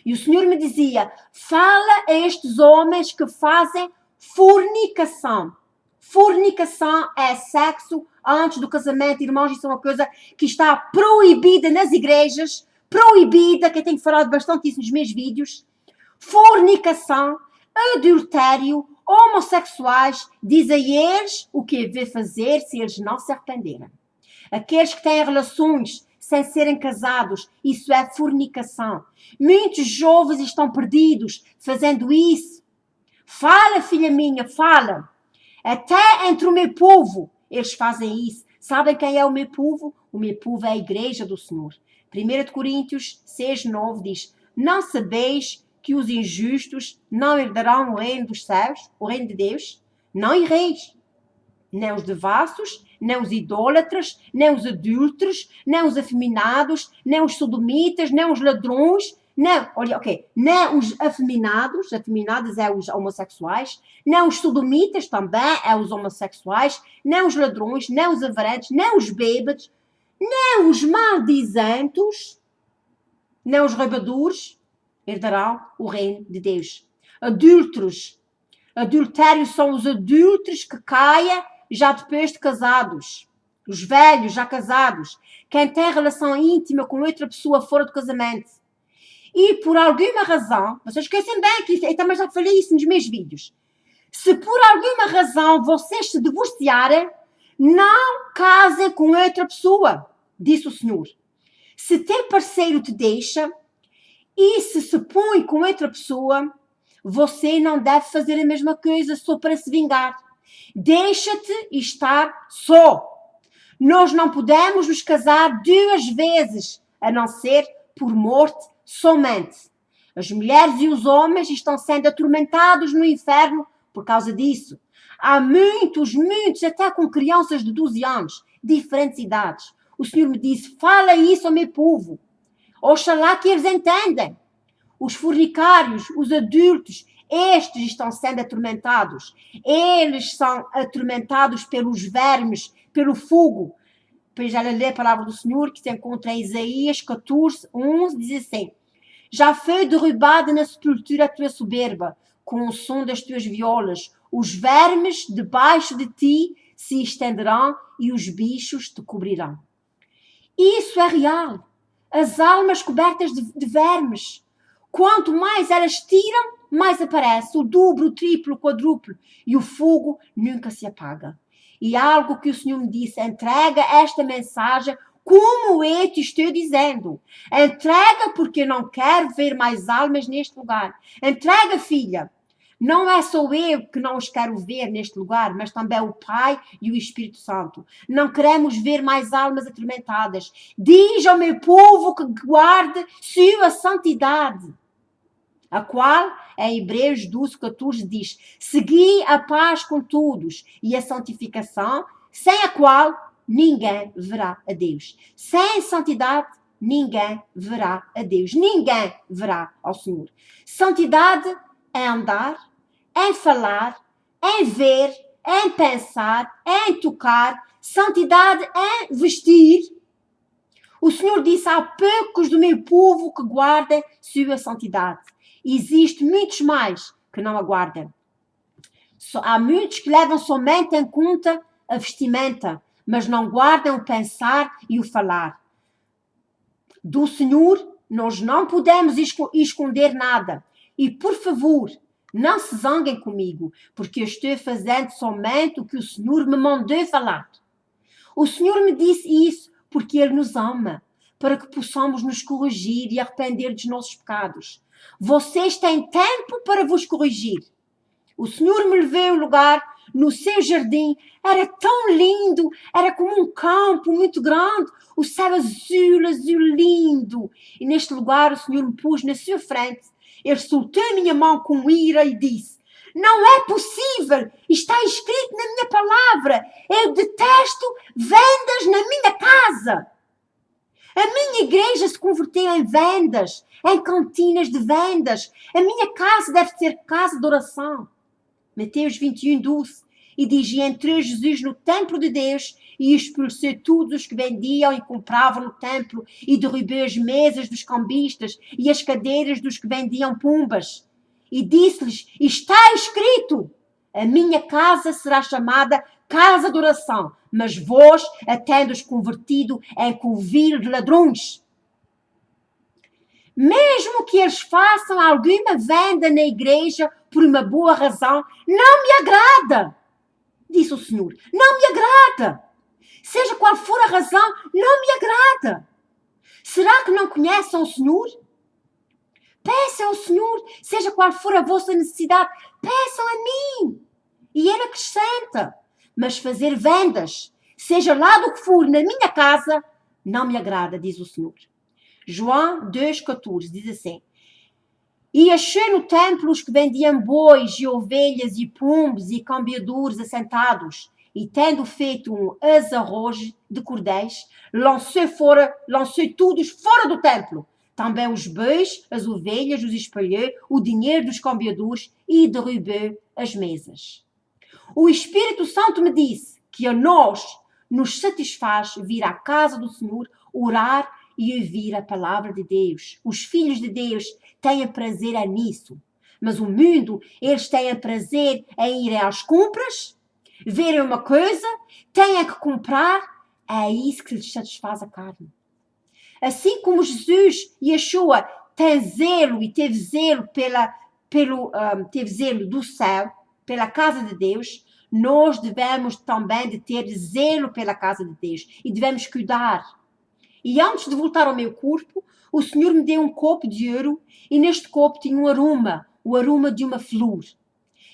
E o Senhor me dizia, fala a estes homens que fazem fornicação. Fornicação é sexo antes do casamento, irmãos, isso é uma coisa que está proibida nas igrejas, proibida, que eu tenho falado bastante isso nos meus vídeos. Fornicação, adultério, homossexuais, dizem eles o que devem fazer se eles não se arrependerem. Aqueles que têm relações sem serem casados, isso é fornicação. Muitos jovens estão perdidos fazendo isso. Fala, filha minha, fala. Até entre o meu povo, eles fazem isso. Sabem quem é o meu povo? O meu povo é a igreja do Senhor. 1 Coríntios 6:9 diz, não sabeis que os injustos não herdarão o reino dos céus, o reino de Deus? Não erreis. Nem os devassos, nem os idólatras, nem os adúlteros, nem os afeminados, nem os sodomitas, nem os ladrões, nem os afeminados é os homossexuais, nem os sodomitas também é os homossexuais, nem os ladrões, nem os avarentos, nem os bêbados, nem os maldizentos, nem os roubadores herdarão o reino de Deus. Adúlteros. Adultérios são os adúlteros que caem já depois de casados. Os velhos já casados. Quem tem relação íntima com outra pessoa fora do casamento. E por alguma razão, vocês esquecem bem que eu também já falei isso nos meus vídeos. Se por alguma razão vocês se divorciarem, não casem com outra pessoa, disse o Senhor. Se teu parceiro te deixa e se põe com outra pessoa, você não deve fazer a mesma coisa só para se vingar. Deixa-te estar só. Nós não podemos nos casar 2 vezes, a não ser por morte somente. As mulheres e os homens estão sendo atormentados no inferno por causa disso. Há muitos, até com crianças de 12 anos, diferentes idades. O Senhor me disse, fala isso ao meu povo. Oxalá que eles entendem. Os fornicários, os adultos, estes estão sendo atormentados. Eles são atormentados pelos vermes, pelo fogo. Depois ela lê a palavra do Senhor, que se encontra em Isaías 14, 11, diz assim: já foi derrubada na sepultura a tua soberba, com o som das tuas violas. Os vermes debaixo de ti se estenderão e os bichos te cobrirão. Isso é real. As almas cobertas de vermes. Quanto mais elas tiram, mais aparece o dobro, o triplo, o quadruplo. E o fogo nunca se apaga. E algo que o Senhor me disse: entrega esta mensagem como eu te estou dizendo. Entrega porque não quero ver mais almas neste lugar. Entrega, filha. Não é só eu que não os quero ver neste lugar, mas também o Pai e o Espírito Santo. Não queremos ver mais almas atormentadas. Diz ao meu povo que guarde sua santidade. A qual, em Hebreus 12, 14, diz: segui a paz com todos e a santificação, sem a qual ninguém verá a Deus. Sem santidade, ninguém verá a Deus. Ninguém verá ao Senhor. Santidade é andar, em falar, em ver, em pensar, em tocar. Santidade é vestir. O Senhor disse: há poucos do meu povo que guardem sua santidade. Existem muitos mais que não aguardam. Há muitos que levam somente em conta a vestimenta, mas não guardam o pensar e o falar. Do Senhor, nós não podemos esconder nada. E, por favor, não se zanguem comigo, porque eu estou fazendo somente o que o Senhor me mandou falar. O Senhor me disse isso porque Ele nos ama, para que possamos nos corrigir e arrepender dos nossos pecados. Vocês têm tempo para vos corrigir. O Senhor me levou ao lugar, no seu jardim, era tão lindo, era como um campo muito grande, o céu azul, azul lindo. E neste lugar o Senhor me pôs na sua frente. Ele soltou a minha mão com ira e disse: não é possível, está escrito na minha palavra, eu detesto vendas na minha casa. A minha igreja se converteu em vendas, em cantinas de vendas. A minha casa deve ser casa de oração. Mateus 21, 12. E diz: e entrou Jesus no templo de Deus e expulsou todos os que vendiam e compravam no templo e derrubou as mesas dos cambistas e as cadeiras dos que vendiam pombas. E disse-lhes: está escrito, a minha casa será chamada casa de oração, mas vós a tendes convertido em covil de ladrões. Mesmo que eles façam alguma venda na igreja por uma boa razão, não me agrada, disse o Senhor. Não me agrada. Seja qual for a razão, não me agrada. Será que não conhecem o Senhor? Peçam ao Senhor, seja qual for a vossa necessidade, peçam a mim. E Ele acrescenta: mas fazer vendas, seja lá do que for, na minha casa, não me agrada, diz o Senhor. João 2,14 diz assim: e achei no templo os que vendiam bois e ovelhas e pombos e cambiadores assentados, e tendo feito um azarrojo de cordéis, lançou todos fora do templo. Também os bois, as ovelhas, os espalhou, o dinheiro dos cambiadores e derrubou as mesas. O Espírito Santo me disse que a nós nos satisfaz vir à casa do Senhor, orar e ouvir a palavra de Deus. Os filhos de Deus têm prazer nisso. Mas o mundo, eles têm prazer em irem às compras, verem uma coisa, têm que comprar. É isso que lhes satisfaz a carne. Assim como Jesus, Yeshua, teve zelo teve zelo do céu, pela casa de Deus, nós devemos também de ter zelo pela casa de Deus e devemos cuidar. E antes de voltar ao meu corpo, o Senhor me deu um copo de ouro e neste copo tinha um aroma, o aroma de uma flor.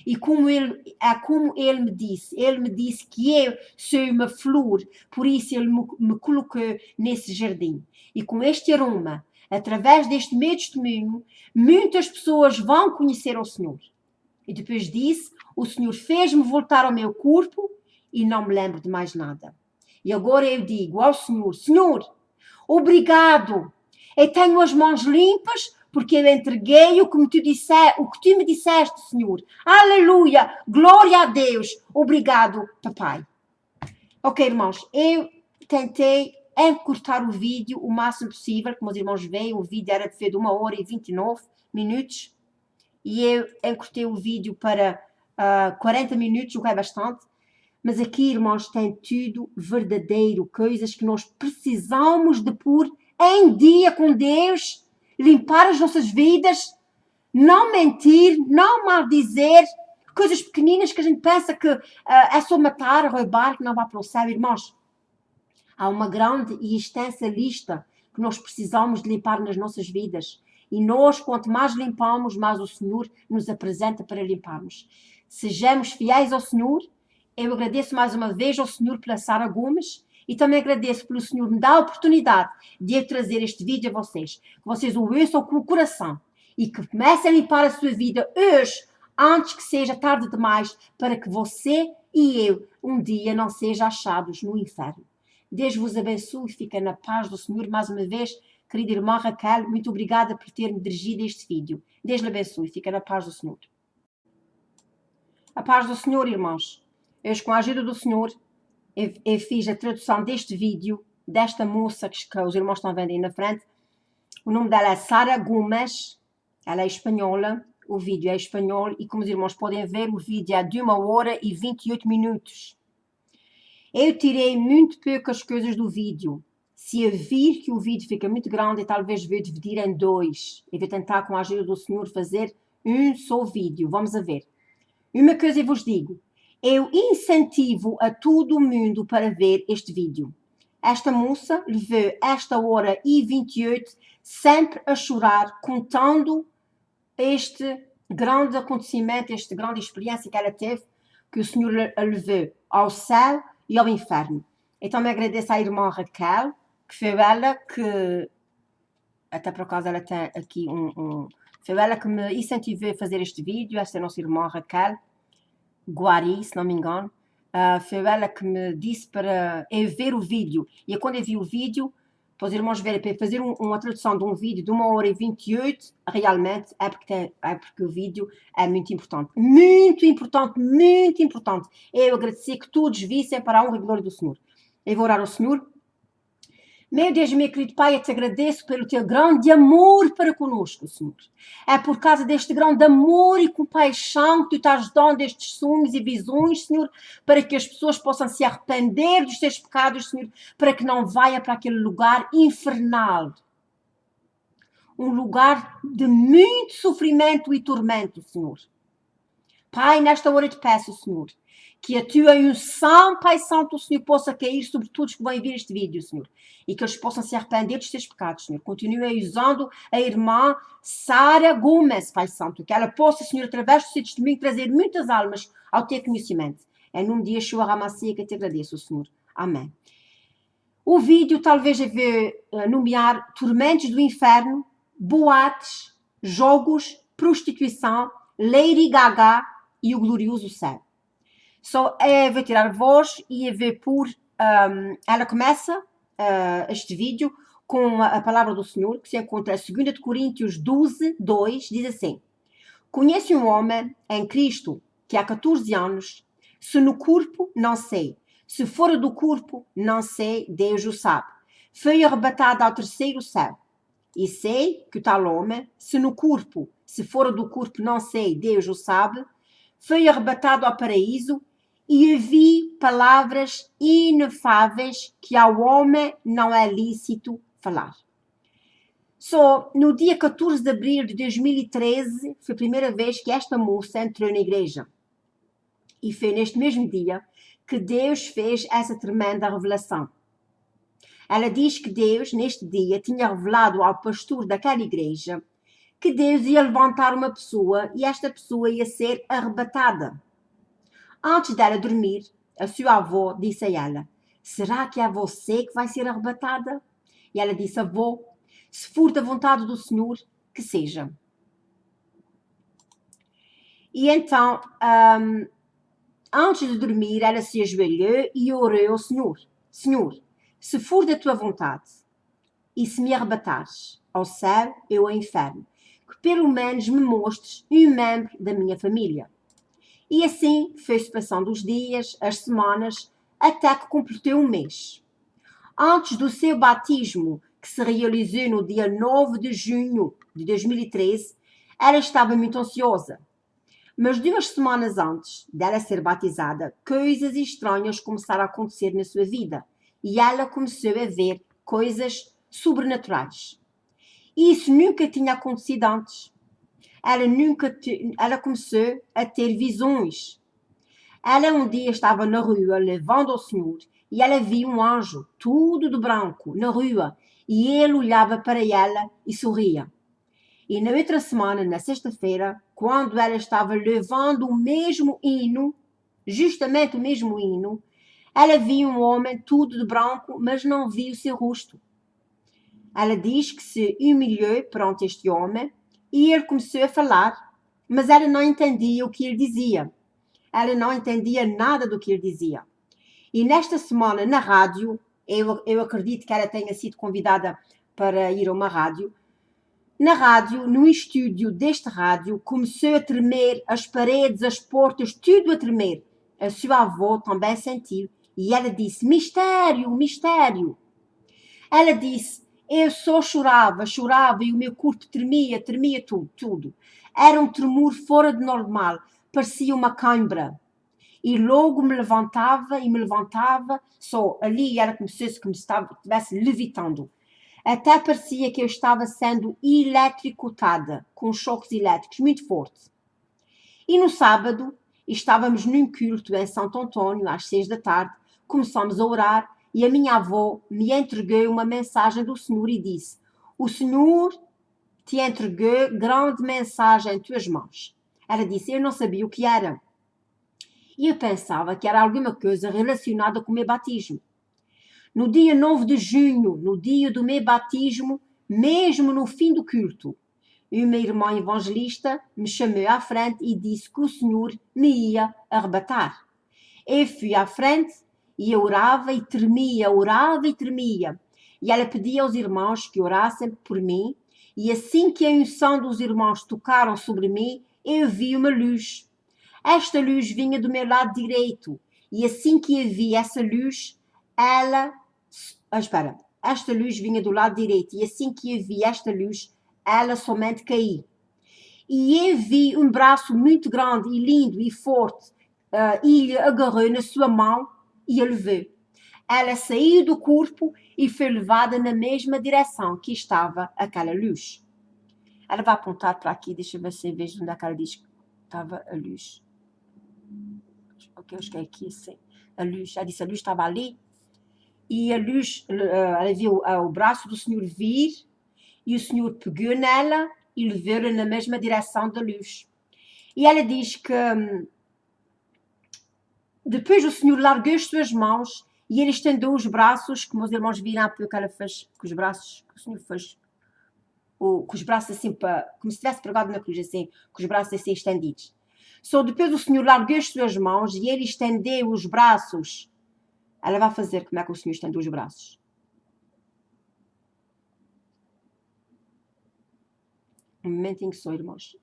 E como ele me disse que eu sou uma flor, por isso ele me colocou nesse jardim. E com este aroma, através deste meu testemunho, muitas pessoas vão conhecer o Senhor. E depois disso, o Senhor fez-me voltar ao meu corpo e não me lembro de mais nada. E agora eu digo ao Senhor: Senhor, obrigado. Eu tenho as mãos limpas porque eu entreguei o que tu me disseste, Senhor. Aleluia! Glória a Deus! Obrigado, papai. Ok, irmãos, eu tentei encurtar o vídeo o máximo possível. Como os irmãos veem, o vídeo era de 1h29 minutos. E eu encurtei o vídeo para 40 minutos, o que é bastante. Mas aqui, irmãos, tem tudo verdadeiro. Coisas que nós precisamos de pôr em dia com Deus. Limpar as nossas vidas. Não mentir, não maldizer. Coisas pequeninas que a gente pensa que é só matar, roubar, que não vai para o céu, irmãos. Há uma grande e extensa lista que nós precisamos de limpar nas nossas vidas. E nós, quanto mais limpamos, mais o Senhor nos apresenta para limparmos. Sejamos fiéis ao Senhor. Eu agradeço mais uma vez ao Senhor pela Sara Gomes e também agradeço pelo Senhor me dar a oportunidade de eu trazer este vídeo a vocês. Que vocês o ouçam com o coração e que comecem a limpar a sua vida hoje, antes que seja tarde demais, para que você e eu um dia não sejam achados no inferno. Deus vos abençoe e fiquem na paz do Senhor. Mais uma vez, querida irmã Raquel, muito obrigada por ter-me dirigido este vídeo. Deus lhe abençoe e fiquem na paz do Senhor. A paz do Senhor, irmãos. Hoje, com a ajuda do Senhor, eu fiz a tradução deste vídeo, desta moça que os irmãos estão vendo aí na frente. O nome dela é Sara Gomes, ela é espanhola, o vídeo é espanhol e como os irmãos podem ver, o vídeo é de 1h28 minutos. Eu tirei muito poucas coisas do vídeo. Se eu vir que o vídeo fica muito grande, eu talvez vou dividir em dois. Eu vou tentar, com a ajuda do Senhor, fazer um só vídeo. Vamos a ver. Uma coisa eu vos digo. Eu incentivo a todo mundo para ver este vídeo. Esta moça levou esta hora e 28 sempre a chorar, contando este grande acontecimento, esta grande experiência que ela teve, que o Senhor a levou ao céu e ao inferno. Então me agradeço à irmã Raquel, que foi ela que, até por acaso ela tem aqui foi ela que me incentivou a fazer este vídeo, esta é a nossa irmã Raquel Guari, se não me engano. Foi ela que me disse para eu ver o vídeo. E quando eu vi o vídeo, para os irmãos verem, para fazer uma tradução de um vídeo de 1h28, realmente é porque o vídeo é muito importante. Muito importante, muito importante. Eu agradeci que todos vissem para a honra e glória do Senhor. Eu vou orar ao Senhor. Meu Deus, meu querido Pai, eu te agradeço pelo teu grande amor para conosco, Senhor. É por causa deste grande amor e compaixão que tu estás dando estes sonhos e visões, Senhor, para que as pessoas possam se arrepender dos seus pecados, Senhor, para que não venha para aquele lugar infernal. Um lugar de muito sofrimento e tormento, Senhor. Pai, nesta hora eu te peço, Senhor, que a tua unção, Pai Santo, Senhor, possa cair sobre todos que vão ver este vídeo, Senhor. E que eles possam se arrepender dos seus pecados, Senhor. Continue usando a irmã Sara Gomes, Pai Santo. Que ela possa, Senhor, através do seu testemunho, trazer muitas almas ao teu conhecimento. Em nome de Yeshua Ramassia, que eu te agradeço, Senhor. Amém. O vídeo talvez eu vou nomear Tormentos do Inferno, Boates, Jogos, Prostituição, Lady Gaga e o Glorioso Céu. Só eu vou tirar a voz e eu vou pôr. Ela começa este vídeo com a palavra do Senhor, que se encontra em 2 Coríntios 12, 2, diz assim: Conhece um homem em Cristo que há 14 anos, se no corpo, não sei, se fora do corpo, não sei, Deus o sabe. Foi arrebatado ao terceiro céu. E sei que o tal homem, se no corpo, se fora do corpo, não sei, Deus o sabe, foi arrebatado ao paraíso e ouvi palavras inefáveis que ao homem não é lícito falar. Só no dia 14 de abril de 2013 foi a primeira vez que esta moça entrou na igreja. E foi neste mesmo dia que Deus fez essa tremenda revelação. Ela diz que Deus, neste dia, tinha revelado ao pastor daquela igreja que Deus ia levantar uma pessoa e esta pessoa ia ser arrebatada. Antes dela dormir, a sua avó disse a ela: será que é você que vai ser arrebatada? E ela disse: avó, se for da vontade do Senhor, que seja. E então, antes de dormir, ela se ajoelhou e orou ao Senhor: Senhor, se for da tua vontade, e se me arrebatares ao céu ou ao inferno, que pelo menos me mostres um membro da minha família. E assim foi-se passando os dias, as semanas, até que completou um mês. Antes do seu batismo, que se realizou no dia 9 de junho de 2013, ela estava muito ansiosa. Mas 2 semanas antes dela ser batizada, coisas estranhas começaram a acontecer na sua vida e ela começou a ver coisas sobrenaturais. Isso nunca tinha acontecido antes. Ela começou a ter visões. Ela um dia estava na rua levando ao Senhor e ela viu um anjo, tudo de branco, na rua, e ele olhava para ela e sorria. E na outra semana, na sexta-feira, quando ela estava levando o mesmo hino, justamente o mesmo hino, ela viu um homem tudo de branco, mas não viu o seu rosto. Ela diz que se humilhou perante este homem e ele começou a falar, mas ela não entendia o que ele dizia. Ela não entendia nada do que ele dizia. E nesta semana, na rádio, eu acredito que ela tenha sido convidada para ir a uma rádio. Na rádio, no estúdio deste rádio, começou a tremer, as paredes, as portas, tudo a tremer. A sua avó também sentiu e ela disse: mistério, mistério. Ela disse: eu só chorava e o meu corpo tremia tudo. Era um tremor fora de normal, parecia uma cãibra. E logo me levantava, só ali era como se estivesse levitando. Até parecia que eu estava sendo eletrocutada, com choques elétricos muito fortes. E no sábado, estávamos num culto em Santo Antônio, às 6 da tarde, começamos a orar e a minha avó me entregou uma mensagem do Senhor e disse: o Senhor te entregou grande mensagem em tuas mãos. Ela disse: eu não sabia o que era. E eu pensava que era alguma coisa relacionada com o meu batismo. No dia 9 de junho, no dia do meu batismo, mesmo no fim do culto, uma irmã evangelista me chamou à frente e disse que o Senhor me ia arrebatar. Eu fui à frente e eu orava e tremia. E ela pedia aos irmãos que orassem por mim. E assim que a unção dos irmãos tocaram sobre mim, eu vi uma luz. Esta luz vinha do meu lado direito. E assim que eu vi essa luz, esta luz vinha do lado direito. E assim que eu vi esta luz, ela somente caiu. E eu vi um braço muito grande e lindo e forte. E lhe agarrou na sua mão e a levou. Ela saiu do corpo e foi levada na mesma direção que estava aquela luz. Ela vai apontar para aqui, deixa eu ver se eu vejo onde é que ela diz que estava a luz. Ok, acho que é aqui, sim. A luz, ela disse, a luz estava ali. E a luz, ela viu o braço do Senhor vir e o Senhor pegou nela e levou-la na mesma direção da luz. E ela diz que depois o Senhor largou as suas mãos e ele estendeu os braços, como os irmãos viram há pouco que ela fez com os braços, que o Senhor fez, com os braços assim, como se tivesse pregado na cruz, assim, com os braços assim estendidos. Depois o Senhor largou as suas mãos e ele estendeu os braços. Ela vai fazer como é que o Senhor estendeu os braços. Um momentinho só, irmãos.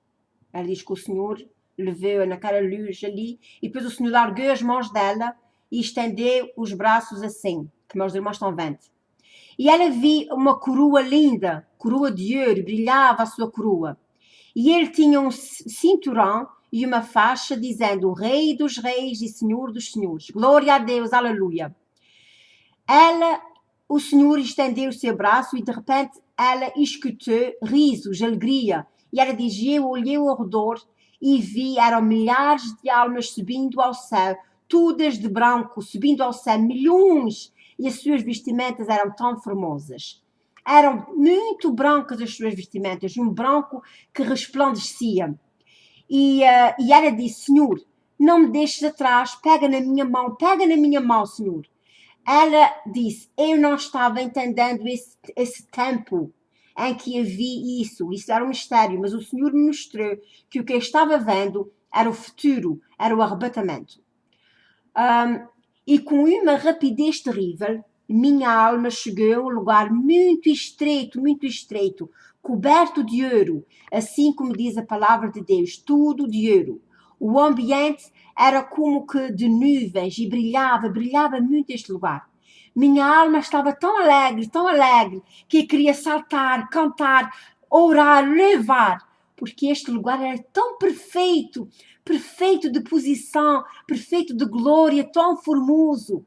Ela diz que o Senhor levou naquela luz ali e depois o Senhor largou as mãos dela e estendeu os braços assim, que meus irmãos estão vendo. E ela viu uma coroa linda, coroa de ouro, brilhava a sua coroa. E ele tinha um cinturão e uma faixa dizendo: Rei dos reis e Senhor dos senhores. Glória a Deus, aleluia. O Senhor estendeu o seu braço e de repente ela escutou risos, alegria. E ela diz: eu olhei ao redor e vi, eram milhares de almas subindo ao céu, todas de branco, subindo ao céu, milhões. E as suas vestimentas eram tão formosas. Eram muito brancas as suas vestimentas, um branco que resplandecia. E ela disse: Senhor, não me deixes atrás, pega na minha mão, Senhor. Ela disse: eu não estava entendendo esse tempo em que eu vi isso era um mistério, mas o Senhor me mostrou que o que eu estava vendo era o futuro, era o arrebatamento. E com uma rapidez terrível, minha alma chegou a um lugar muito estreito, coberto de ouro, assim como diz a palavra de Deus, tudo de ouro. O ambiente era como que de nuvens e brilhava muito este lugar. Minha alma estava tão alegre, que eu queria saltar, cantar, orar, louvar, porque este lugar era tão perfeito, perfeito de posição, perfeito de glória, tão formoso.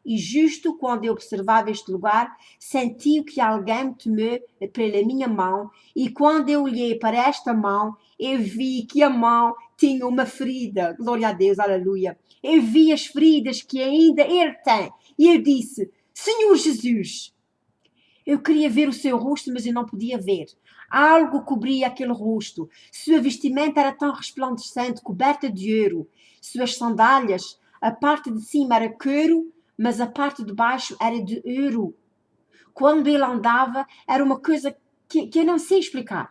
E justo quando eu observava este lugar, senti que alguém me tomou pela minha mão, e quando eu olhei para esta mão, eu vi que a mão tinha uma ferida. Glória a Deus, aleluia. Eu vi as feridas que ainda ele tem. E eu disse, Senhor Jesus, eu queria ver o seu rosto, mas eu não podia ver. Algo cobria aquele rosto. Sua vestimenta era tão resplandecente, coberta de ouro. Suas sandálias, a parte de cima era couro, mas a parte de baixo era de ouro. Quando ele andava, era uma coisa que eu não sei explicar.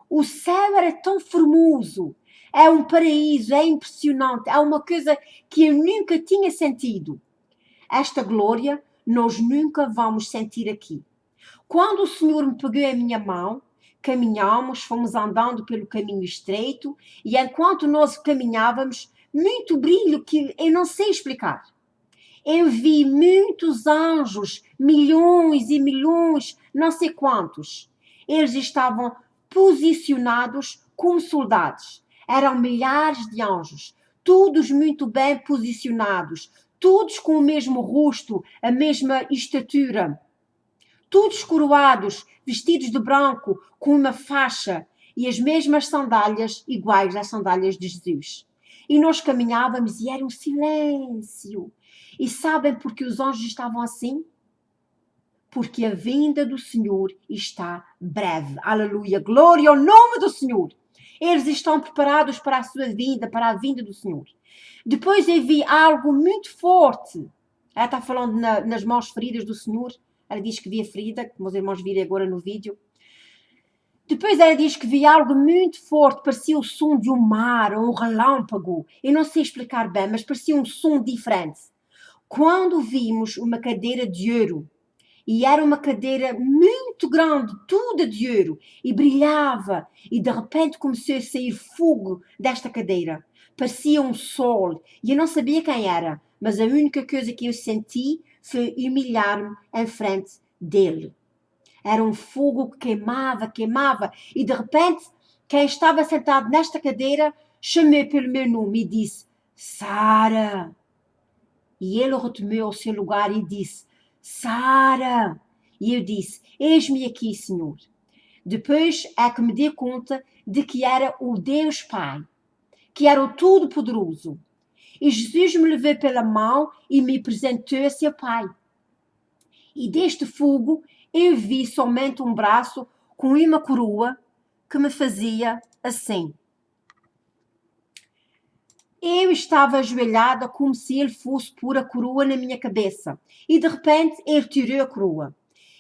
O céu era tão formoso. É um paraíso, é impressionante. É uma coisa que eu nunca tinha sentido. Esta glória nós nunca vamos sentir aqui. Quando o Senhor me pegou a minha mão, caminhamos, fomos andando pelo caminho estreito, e enquanto nós caminhávamos, muito brilho que eu não sei explicar. Eu vi muitos anjos, milhões e milhões, não sei quantos. Eles estavam posicionados como soldados. Eram milhares de anjos, todos muito bem posicionados, todos com o mesmo rosto, a mesma estatura, todos coroados, vestidos de branco, com uma faixa e as mesmas sandálias iguais às sandálias de Jesus. E nós caminhávamos e era um silêncio. E sabem por que os anjos estavam assim? Porque a vinda do Senhor está breve. Aleluia, glória ao nome do Senhor. Eles estão preparados para a sua vinda, para a vinda do Senhor. Depois eu vi algo muito forte. Ela está falando nas mãos feridas do Senhor. Ela diz que via ferida, como os irmãos viram agora no vídeo. Depois ela diz que via algo muito forte, parecia o som de um mar ou um relâmpago. Eu não sei explicar bem, mas parecia um som diferente. Quando vimos uma cadeira de ouro, e era uma cadeira muito grande, toda de ouro, e brilhava, e de repente começou a sair fogo desta cadeira. Parecia um sol, e eu não sabia quem era, mas a única coisa que eu senti foi humilhar-me em frente dele. Era um fogo que queimava, e de repente, quem estava sentado nesta cadeira chamou pelo meu nome e disse, Sara. E ele retomou ao seu lugar e disse, Sara. E eu disse, eis-me aqui, Senhor. Depois é que me dei conta de que era o Deus Pai, que era o Todo-Poderoso. E Jesus me levou pela mão e me apresentou a seu Pai. E deste fogo eu vi somente um braço com uma coroa que me fazia assim. Eu estava ajoelhada como se ele fosse pôr a coroa na minha cabeça. E de repente ele tirou a coroa.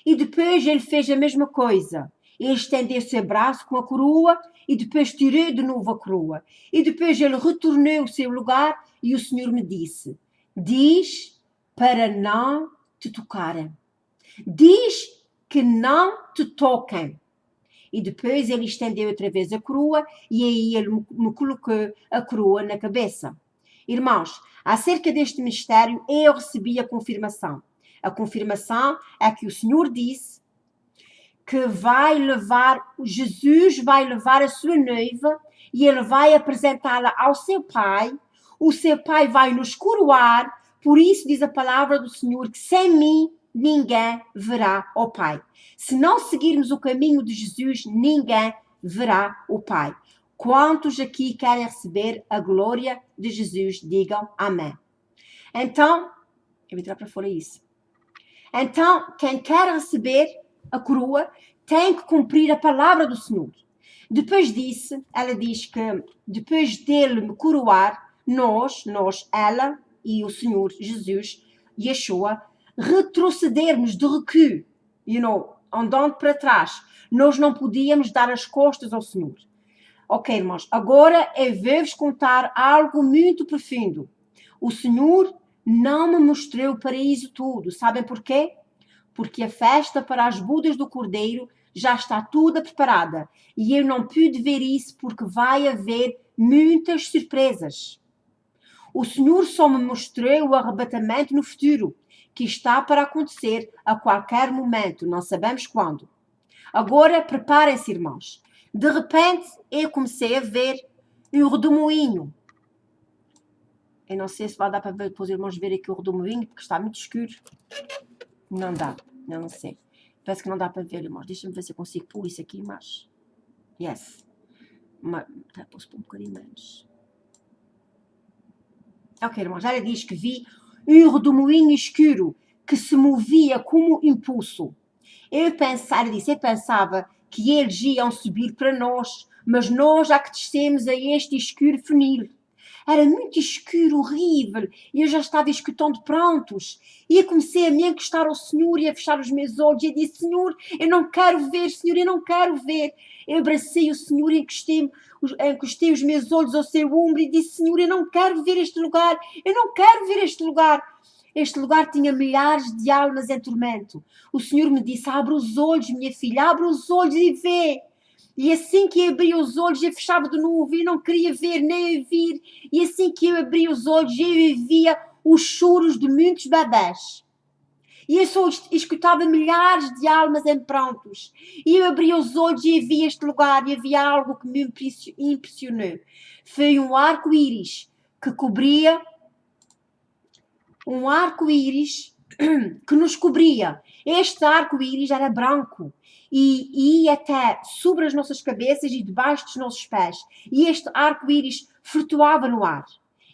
E depois ele fez a mesma coisa. Ele estendeu seu braço com a coroa e depois tirou de novo a coroa. E depois ele retornou ao seu lugar e o Senhor me disse, diz para não te tocarem. Diz que não te toquem. E depois ele estendeu outra vez a coroa e aí ele me colocou a coroa na cabeça. Irmãos, acerca deste mistério eu recebi a confirmação. A confirmação é que o Senhor disse que Jesus vai levar a sua noiva e ele vai apresentá-la ao seu Pai. O seu Pai vai nos coroar. Por isso diz a palavra do Senhor que sem mim ninguém verá o Pai. Se não seguirmos o caminho de Jesus, ninguém verá o Pai. Quantos aqui querem receber a glória de Jesus, digam amém. Então, eu vou tirar para fora isso. Então, quem quer receber a coroa tem que cumprir a palavra do Senhor. Depois disso, ela diz que depois dele me coroar, ela e o Senhor Jesus, Yeshua, retrocedermos de recuo, andando para trás. Nós não podíamos dar as costas ao Senhor. Ok, irmãos, agora eu vou-vos contar algo muito profundo. O Senhor não me mostrou o paraíso todo. Sabem porquê? Porque a festa para as bodas do Cordeiro já está toda preparada. E eu não pude ver isso porque vai haver muitas surpresas. O Senhor só me mostrou o arrebatamento no futuro, que está para acontecer a qualquer momento, não sabemos quando. Agora, preparem-se, irmãos. De repente, eu comecei a ver um redemoinho. Eu não sei se vai dar para ver, depois irmãos verem aqui o redemoinho, porque está muito escuro. Não dá, não sei. Parece que não dá para ver, irmãos. Deixa-me ver se eu consigo pôr isso aqui, mas... Yes. Posso pôr um bocadinho menos. Ok, irmãos, ela diz que vi um redemoinho escuro que se movia como impulso. Eu pensava que eles iam subir para nós, mas nós já que descemos a este escuro funil. Era muito escuro, horrível, e eu já estava escutando prontos. E eu comecei a me encostar ao Senhor e a fechar os meus olhos. E eu disse, Senhor, eu não quero ver, Senhor, eu não quero ver. Eu abracei o Senhor e encostei os meus olhos ao seu ombro e disse, Senhor, eu não quero ver este lugar, eu não quero ver este lugar. Este lugar tinha milhares de almas em tormento. O Senhor me disse, abre os olhos, minha filha, abre os olhos e vê. E assim que eu abria os olhos, eu fechava de novo, eu não queria ver nem ouvir. E assim que eu abria os olhos, eu via os choros de muitos bebés. E eu só escutava milhares de almas em prantos. E eu abria os olhos e via este lugar e havia algo que me impressionou. Foi um arco-íris que cobria, um arco-íris que nos cobria. Este arco-íris era branco e ia até sobre as nossas cabeças e debaixo dos nossos pés. E este arco-íris flutuava no ar.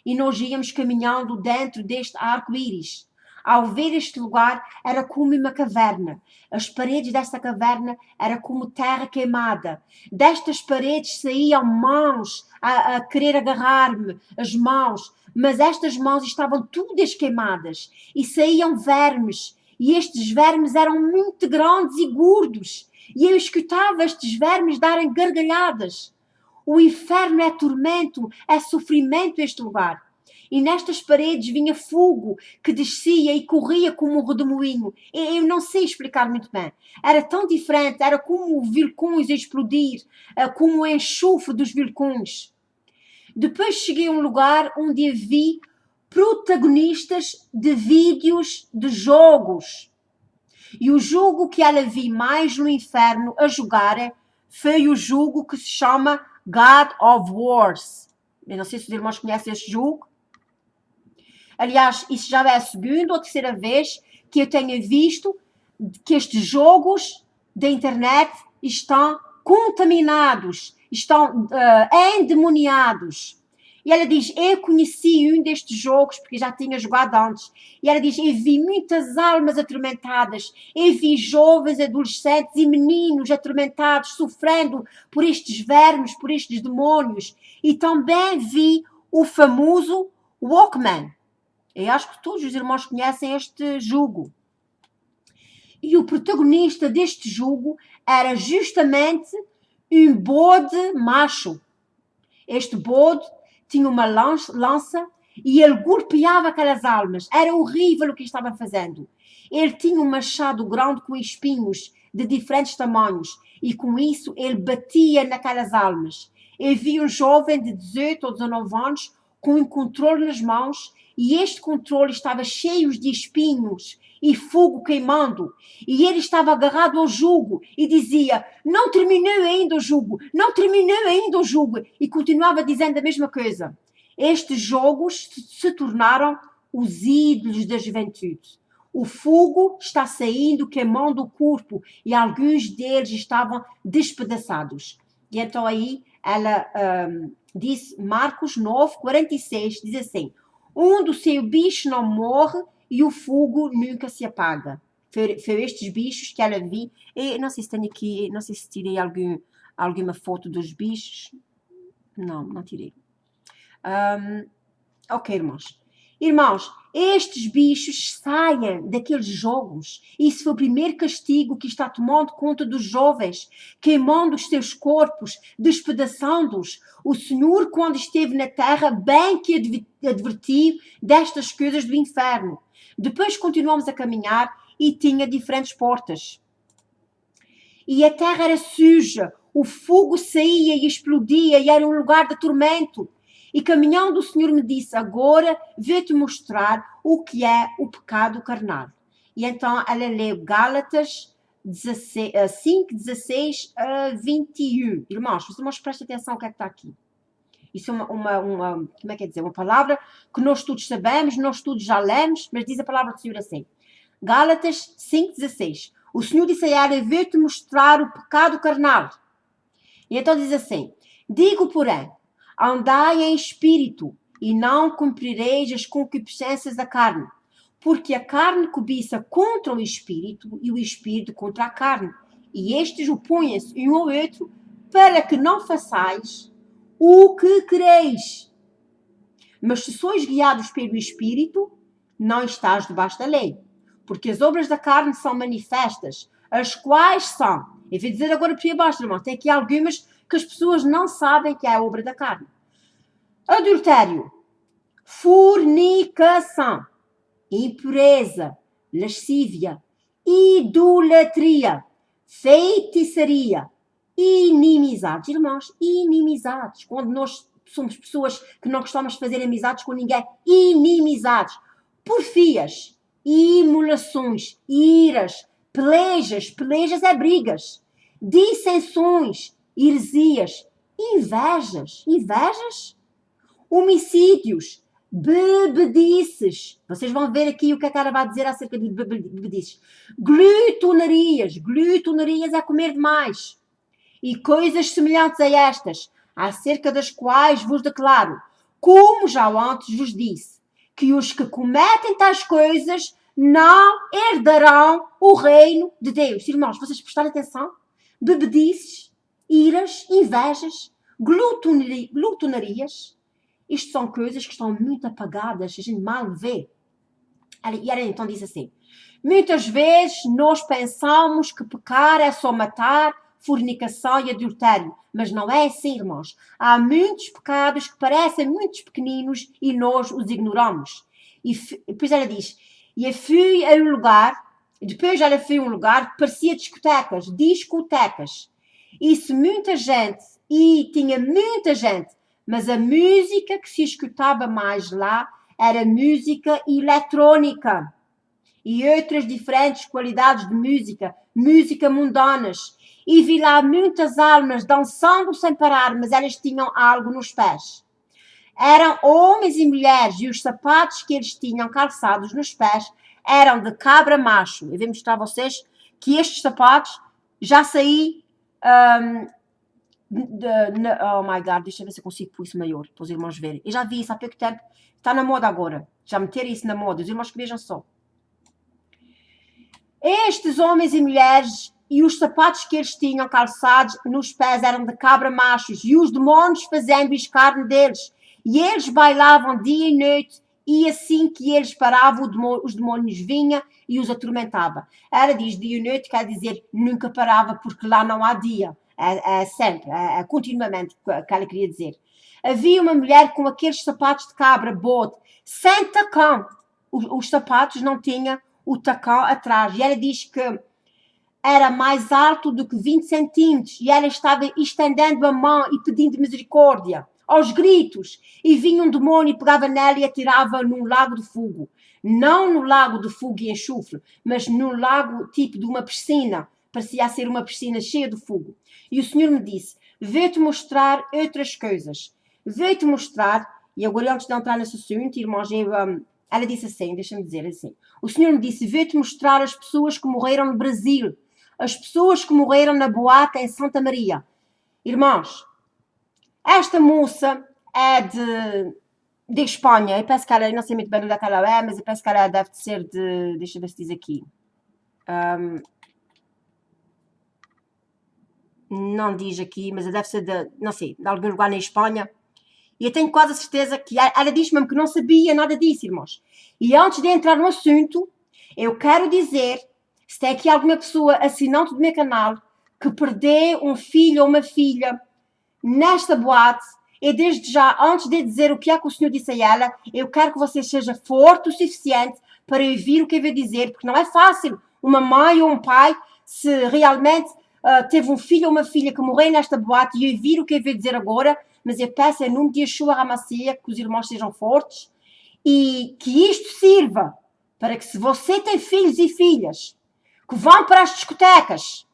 E nós íamos caminhando dentro deste arco-íris. Ao ver este lugar, era como uma caverna. As paredes desta caverna eram como terra queimada. Destas paredes saíam mãos a querer agarrar-me, as mãos. Mas estas mãos estavam todas queimadas. E saíam vermes. E estes vermes eram muito grandes e gordos. E eu escutava estes vermes darem gargalhadas. O inferno é tormento, é sofrimento este lugar. E nestas paredes vinha fogo que descia e corria como um redemoinho. Eu não sei explicar muito bem. Era tão diferente, era como vulcões a explodir, como o enxofre dos vulcões. Depois cheguei a um lugar onde vi protagonistas de vídeos de jogos. E o jogo que ela vi mais no inferno a jogar foi o jogo que se chama God of Wars. Eu não sei se os irmãos conhecem este jogo. Aliás, isso já é a segunda ou terceira vez que eu tenho visto que estes jogos da internet estão contaminados, estão endemoniados. E ela diz, eu conheci um destes jogos, porque já tinha jogado antes. E ela diz, eu vi muitas almas atormentadas. Eu vi jovens, adolescentes e meninos atormentados, sofrendo por estes vermes, por estes demônios. E também vi o famoso Walkman. Eu acho que todos os irmãos conhecem este jogo. E o protagonista deste jogo era justamente um bode macho. Este bode tinha uma lança e ele golpeava aquelas almas. Era horrível o que estava fazendo. Ele tinha um machado grande com espinhos de diferentes tamanhos e com isso ele batia naquelas almas. Eu vi um jovem de 18 ou 19 anos com um controle nas mãos e este controle estava cheio de espinhos e fogo queimando. E ele estava agarrado ao jugo e dizia, não terminou ainda o jugo, não terminou ainda o jugo. E continuava dizendo a mesma coisa. Estes jogos se tornaram os ídolos da juventude. O fogo está saindo, queimando o corpo e alguns deles estavam despedaçados. E então aí ela disse, Marcos 9, 46, diz assim, onde o seu bicho não morre e o fogo nunca se apaga. Foi estes bichos que ela viu. E não sei se tenho aqui, não sei se tirei alguma foto dos bichos. Não tirei. Ok, irmãos. Irmãos, estes bichos saem daqueles jogos. Isso foi o primeiro castigo que está tomando conta dos jovens, queimando os seus corpos, despedaçando-os. O Senhor, quando esteve na terra, bem que advertiu destas coisas do inferno. Depois continuamos a caminhar e tinha diferentes portas. E a terra era suja, o fogo saía e explodia e era um lugar de tormento. E caminhando o Senhor me disse, agora vou-te mostrar o que é o pecado carnal. E então ela leu Gálatas 5, 16 a 21. Irmãos, prestem atenção o que é que está aqui. Isso é como é que é dizer? Uma palavra que nós todos sabemos, nós todos já lemos, mas diz a palavra do Senhor assim. Gálatas 5, 16. O Senhor disse a ela, vou-te mostrar o pecado carnal. E então diz assim, digo porém, andai em espírito e não cumprireis as concupiscências da carne, porque a carne cobiça contra o espírito e o espírito contra a carne. E estes opõem-se um ao outro para que não façais o que quereis. Mas se sois guiados pelo espírito, não estás debaixo da lei. Porque as obras da carne são manifestas, as quais são, eu vou dizer agora por aí abaixo, irmão, tem aqui algumas que as pessoas não sabem que é a obra da carne. Adultério, fornicação, impureza, lascívia, idolatria, feitiçaria, inimizades. Irmãos, inimizades. Quando nós somos pessoas que não gostamos de fazer amizades com ninguém, inimizades, porfias, imolações, iras, pelejas é brigas, dissensões, heresias, invejas, homicídios, bebedices. Vocês vão ver aqui o que a cara vai dizer acerca de bebedices. Glutonarias é comer demais. E coisas semelhantes a estas, acerca das quais vos declaro, como já antes vos disse, que os que cometem tais coisas não herdarão o reino de Deus. Irmãos, vocês prestarem atenção? Bebedices, iras, invejas, glutonarias. Isto são coisas que estão muito apagadas, a gente mal vê. E ela então diz assim, muitas vezes nós pensamos que pecar é só matar, fornicação e adultério. Mas não é assim, irmãos. Há muitos pecados que parecem muito pequeninos e nós os ignoramos. E depois ela diz, e eu fui a um lugar, depois ela foi a um lugar que parecia discotecas. E se muita gente, e tinha muita gente, mas a música que se escutava mais lá era música eletrónica. E outras diferentes qualidades de música mundanas. E vi lá muitas almas dançando sem parar, mas elas tinham algo nos pés. Eram homens e mulheres, e os sapatos que eles tinham calçados nos pés eram de cabra macho. Eu vou mostrar a vocês que estes sapatos já saí... oh my God, deixa eu ver se eu consigo pôr isso maior, para os irmãos verem. Eu já vi isso há pouco tempo, está na moda agora. Já meteram isso na moda, os irmãos que vejam só. Estes homens e mulheres e os sapatos que eles tinham calçados nos pés eram de cabra machos e os demónios fazendo escárnio deles. E eles bailavam dia e noite e assim que eles paravam, os demónios vinham e os atormentava. Ela diz dia e noite, quer dizer nunca parava porque lá não há dia. É sempre, é continuamente que ela queria dizer. Havia uma mulher com aqueles sapatos de cabra, bode, sem tacão. Os sapatos não tinham o tacão atrás. E ela diz que era mais alto do que 20 centímetros. E ela estava estendendo a mão e pedindo misericórdia, aos gritos. E vinha um demônio e pegava nela e atirava num lago de fogo. Não no lago de fogo e enxofre, mas num lago tipo de uma piscina. Parecia ser uma piscina cheia de fogo. E o Senhor me disse, vou-te mostrar outras coisas. Vou-te mostrar, e agora antes de entrar nesse assunto, irmãos, ela disse assim, deixa-me dizer assim, o Senhor me disse, vou-te mostrar as pessoas que morreram no Brasil, as pessoas que morreram na boate em Santa Maria. Irmãos, esta moça é de Espanha, eu penso que ela, não sei muito bem onde é que ela é, mas eu penso que ela deve ser de, deixa eu ver se diz aqui, não diz aqui, mas deve ser de, não sei, de algum lugar na Espanha. E eu tenho quase a certeza que ela diz mesmo que não sabia nada disso, irmãos. E antes de entrar no assunto, eu quero dizer, se tem aqui alguma pessoa assinante do meu canal que perdeu um filho ou uma filha nesta boate, e desde já, antes de dizer o que é que o Senhor disse a ela, eu quero que você seja forte o suficiente para ouvir o que eu vou dizer, porque não é fácil uma mãe ou um pai, se realmente teve um filho ou uma filha que morreu nesta boate e ouvir o que eu vou dizer agora, mas eu peço em nome de Yeshua HaMashiach que os irmãos sejam fortes e que isto sirva para que, se você tem filhos e filhas que vão para as discotecas,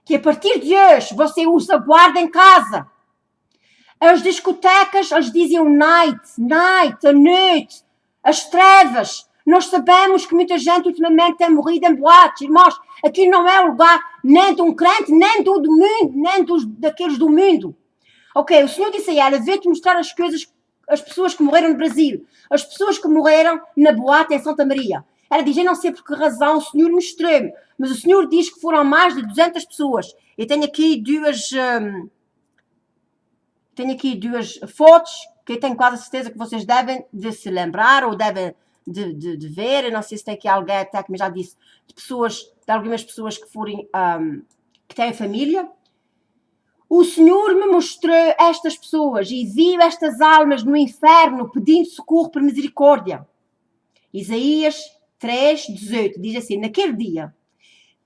que a partir de hoje você os aguarda em casa. As discotecas, eles diziam night, a noite, as trevas. Nós sabemos que muita gente ultimamente tem morrido em boates, irmãos. Aqui não é o lugar nem de um crente, nem do mundo, nem daqueles do mundo. Ok, o Senhor disse a ela, vê-te mostrar as coisas, as pessoas que morreram no Brasil, as pessoas que morreram na boate em Santa Maria. Ela diz, eu não sei por que razão o Senhor mostrou-me, mas o Senhor diz que foram mais de 200 pessoas. Eu tenho aqui duas fotos que eu tenho quase a certeza que vocês devem de se lembrar ou devem de ver. Eu não sei se tem aqui alguém até que me já disse de algumas pessoas que forem que têm família. O Senhor me mostrou estas pessoas e viu estas almas no inferno pedindo socorro por misericórdia. Isaías 3:18 diz assim, naquele dia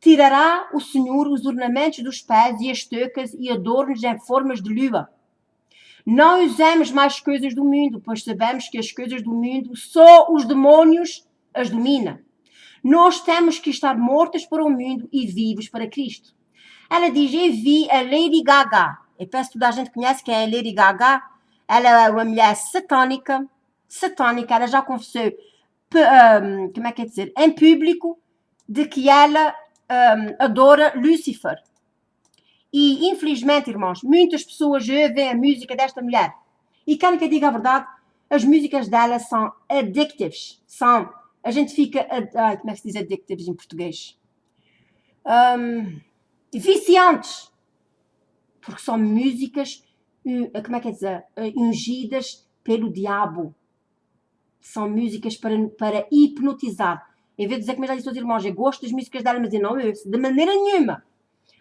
tirará o Senhor os ornamentos dos pés e as tocas e adornos em formas de lua. Não usemos mais coisas do mundo, pois sabemos que as coisas do mundo só os demônios as dominam. Nós temos que estar mortas para o mundo e vivos para Cristo. Ela diz, eu vi a Lady Gaga. Eu penso que toda a gente conhece quem é a Lady Gaga. Ela é uma mulher satânica. Ela já confessou, como é que é dizer, em público, de que ela adora Lúcifer. E, infelizmente, irmãos, muitas pessoas ouvem a música desta mulher. E quero que eu diga a verdade, as músicas dela são addictives. A gente fica, como é que se diz addictives em português? Viciantes. Porque são músicas, como é que é dizer, ungidas pelo diabo. São músicas para hipnotizar. Eu vou dizer que, já disse aos irmãos, eu gosto das músicas dela, mas eu não ouço de maneira nenhuma.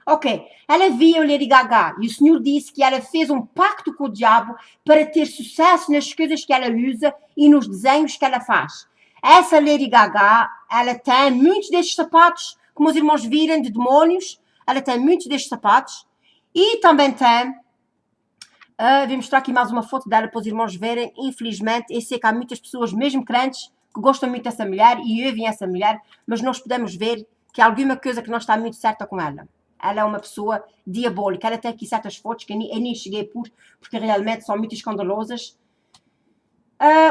Ok, ela viu a Lady Gaga e o Senhor disse que ela fez um pacto com o diabo para ter sucesso nas coisas que ela usa e nos desenhos que ela faz. Essa Lady Gaga, ela tem muitos destes sapatos, como os irmãos viram, de demônios. Ela tem muitos destes sapatos e também tem, vou mostrar aqui mais uma foto dela para os irmãos verem. Infelizmente, eu sei que há muitas pessoas, mesmo crentes, que gostam muito dessa mulher e ouvem essa mulher, mas nós podemos ver que há alguma coisa que não está muito certa com ela. Ela é uma pessoa diabólica. Ela tem aqui certas fotos que eu nem cheguei porque realmente são muito escandalosas.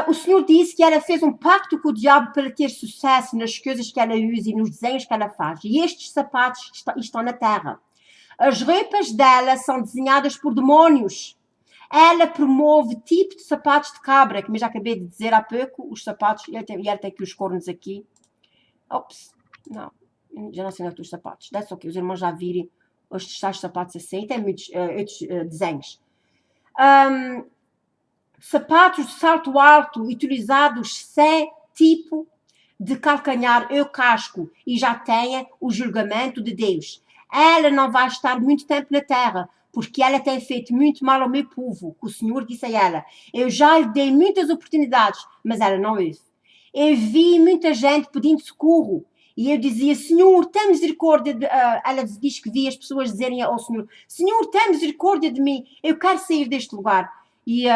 O Senhor disse que ela fez um pacto com o diabo para ter sucesso nas coisas que ela usa e nos desenhos que ela faz. E estes sapatos estão na terra. As roupas dela são desenhadas por demônios. Ela promove tipo de sapatos de cabra, que eu já acabei de dizer há pouco. Os sapatos, e ela tem aqui os cornos aqui. Ops, não. Já não sei onde é que os sapatos. That's ok. Os irmãos já virem os tais sapatos assim. Tem muitos outros desenhos. Sapatos de salto alto utilizados sem tipo de calcanhar ou casco e já tenha o julgamento de Deus. Ela não vai estar muito tempo na terra, porque ela tem feito muito mal ao meu povo. O Senhor disse a ela, eu já lhe dei muitas oportunidades, mas ela não ouve. Eu vi muita gente pedindo socorro. E eu dizia, Senhor, tem misericórdia de... ela diz que via as pessoas dizerem ao Senhor, Senhor, tem misericórdia de mim, eu quero sair deste lugar. E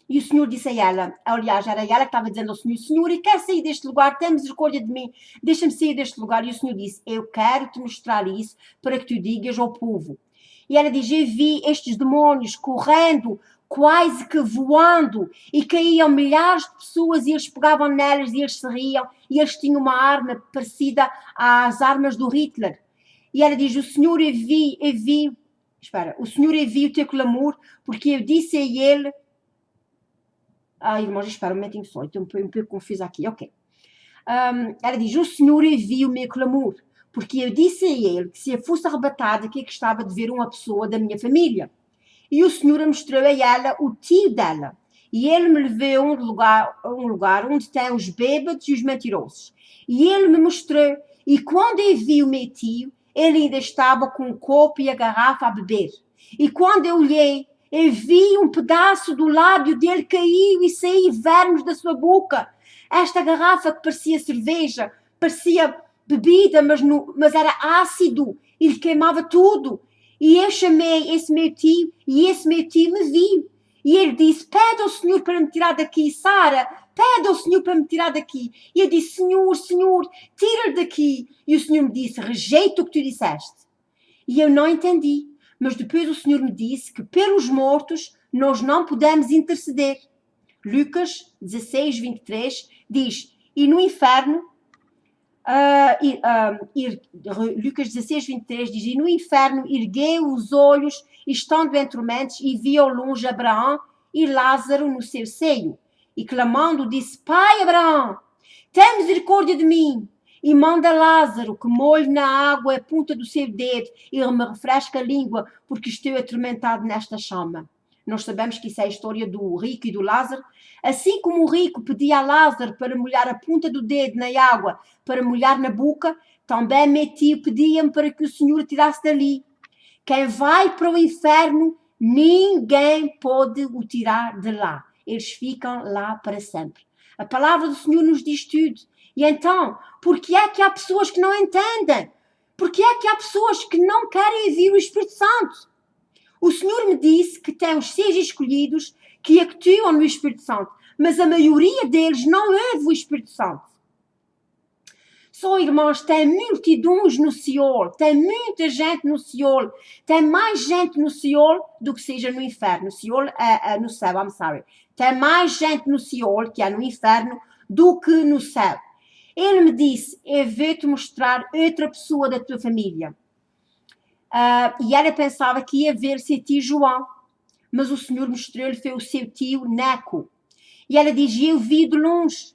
o Senhor disse a ela, aliás, era ela que estava dizendo ao Senhor, Senhor, eu quero sair deste lugar, tem misericórdia de mim, deixa-me sair deste lugar. E o Senhor disse, eu quero te mostrar isso para que tu digas ao povo. E ela diz, eu vi estes demônios correndo, quase que voando, e caíam milhares de pessoas e eles pegavam nelas e eles se riam e eles tinham uma arma parecida às armas do Hitler. E ela diz, o Senhor eu vi o teu clamor, porque eu disse a ele, irmãos, espera um momentinho só, estou um pouco confusa aqui, ok. Ela diz, o Senhor eu vi o meu clamor, porque eu disse a ele que se eu fosse arrebatada, que eu gostava de ver uma pessoa da minha família. E o Senhor mostrou a ela o tio dela. E ele me levou a um lugar onde tem os bêbados e os mentirosos. E ele me mostrou. E quando eu vi o meu tio, ele ainda estava com o copo e a garrafa a beber. E quando eu olhei, eu vi um pedaço do lábio dele caiu e saiu vermes da sua boca. Esta garrafa que parecia cerveja, parecia bebida, mas era ácido. Ele queimava tudo. E eu chamei esse meu tio e esse meu tio me viu. E ele disse, pede ao Senhor para me tirar daqui, Sara, pede ao Senhor para me tirar daqui. E eu disse, Senhor, tira-lhe daqui. E o Senhor me disse, rejeita o que tu disseste. E eu não entendi. Mas depois o Senhor me disse que pelos mortos nós não podemos interceder. Lucas 16, 23 diz, e no inferno, Lucas 16, 23 diz, e no inferno ergueu os olhos, estando em tormentos, e viu ao longe Abraão e Lázaro no seu seio. E clamando disse, Pai Abraão, tem misericórdia de mim, e manda Lázaro que molhe na água a ponta do seu dedo e me refresque a língua, porque estou atormentado nesta chama. Nós sabemos que isso é a história do rico e do Lázaro. Assim como o rico pedia a Lázaro para molhar a ponta do dedo na água, para molhar na boca, também meu tio pedia-me para que o Senhor o tirasse dali. Quem vai para o inferno, ninguém pode o tirar de lá. Eles ficam lá para sempre. A palavra do Senhor nos diz tudo. E então, por que é que há pessoas que não entendem? Por que é que há pessoas que não querem ouvir o Espírito Santo? O Senhor me disse que tem os 6 escolhidos que actuam no Espírito Santo, mas a maioria deles não ouve o Espírito Santo. Só, irmãos, tem multidões no Seol, tem muita gente no Seol, tem mais gente no Seol do que seja no inferno. Seol no céu, I'm sorry. Tem mais gente no Seol, que é no inferno, do que no céu. Ele me disse, eu vou-te mostrar outra pessoa da tua família. E ela pensava que ia ver seu tio João, mas o Senhor mostrou-lhe foi o seu tio Neco. E ela diz, eu vi de longe.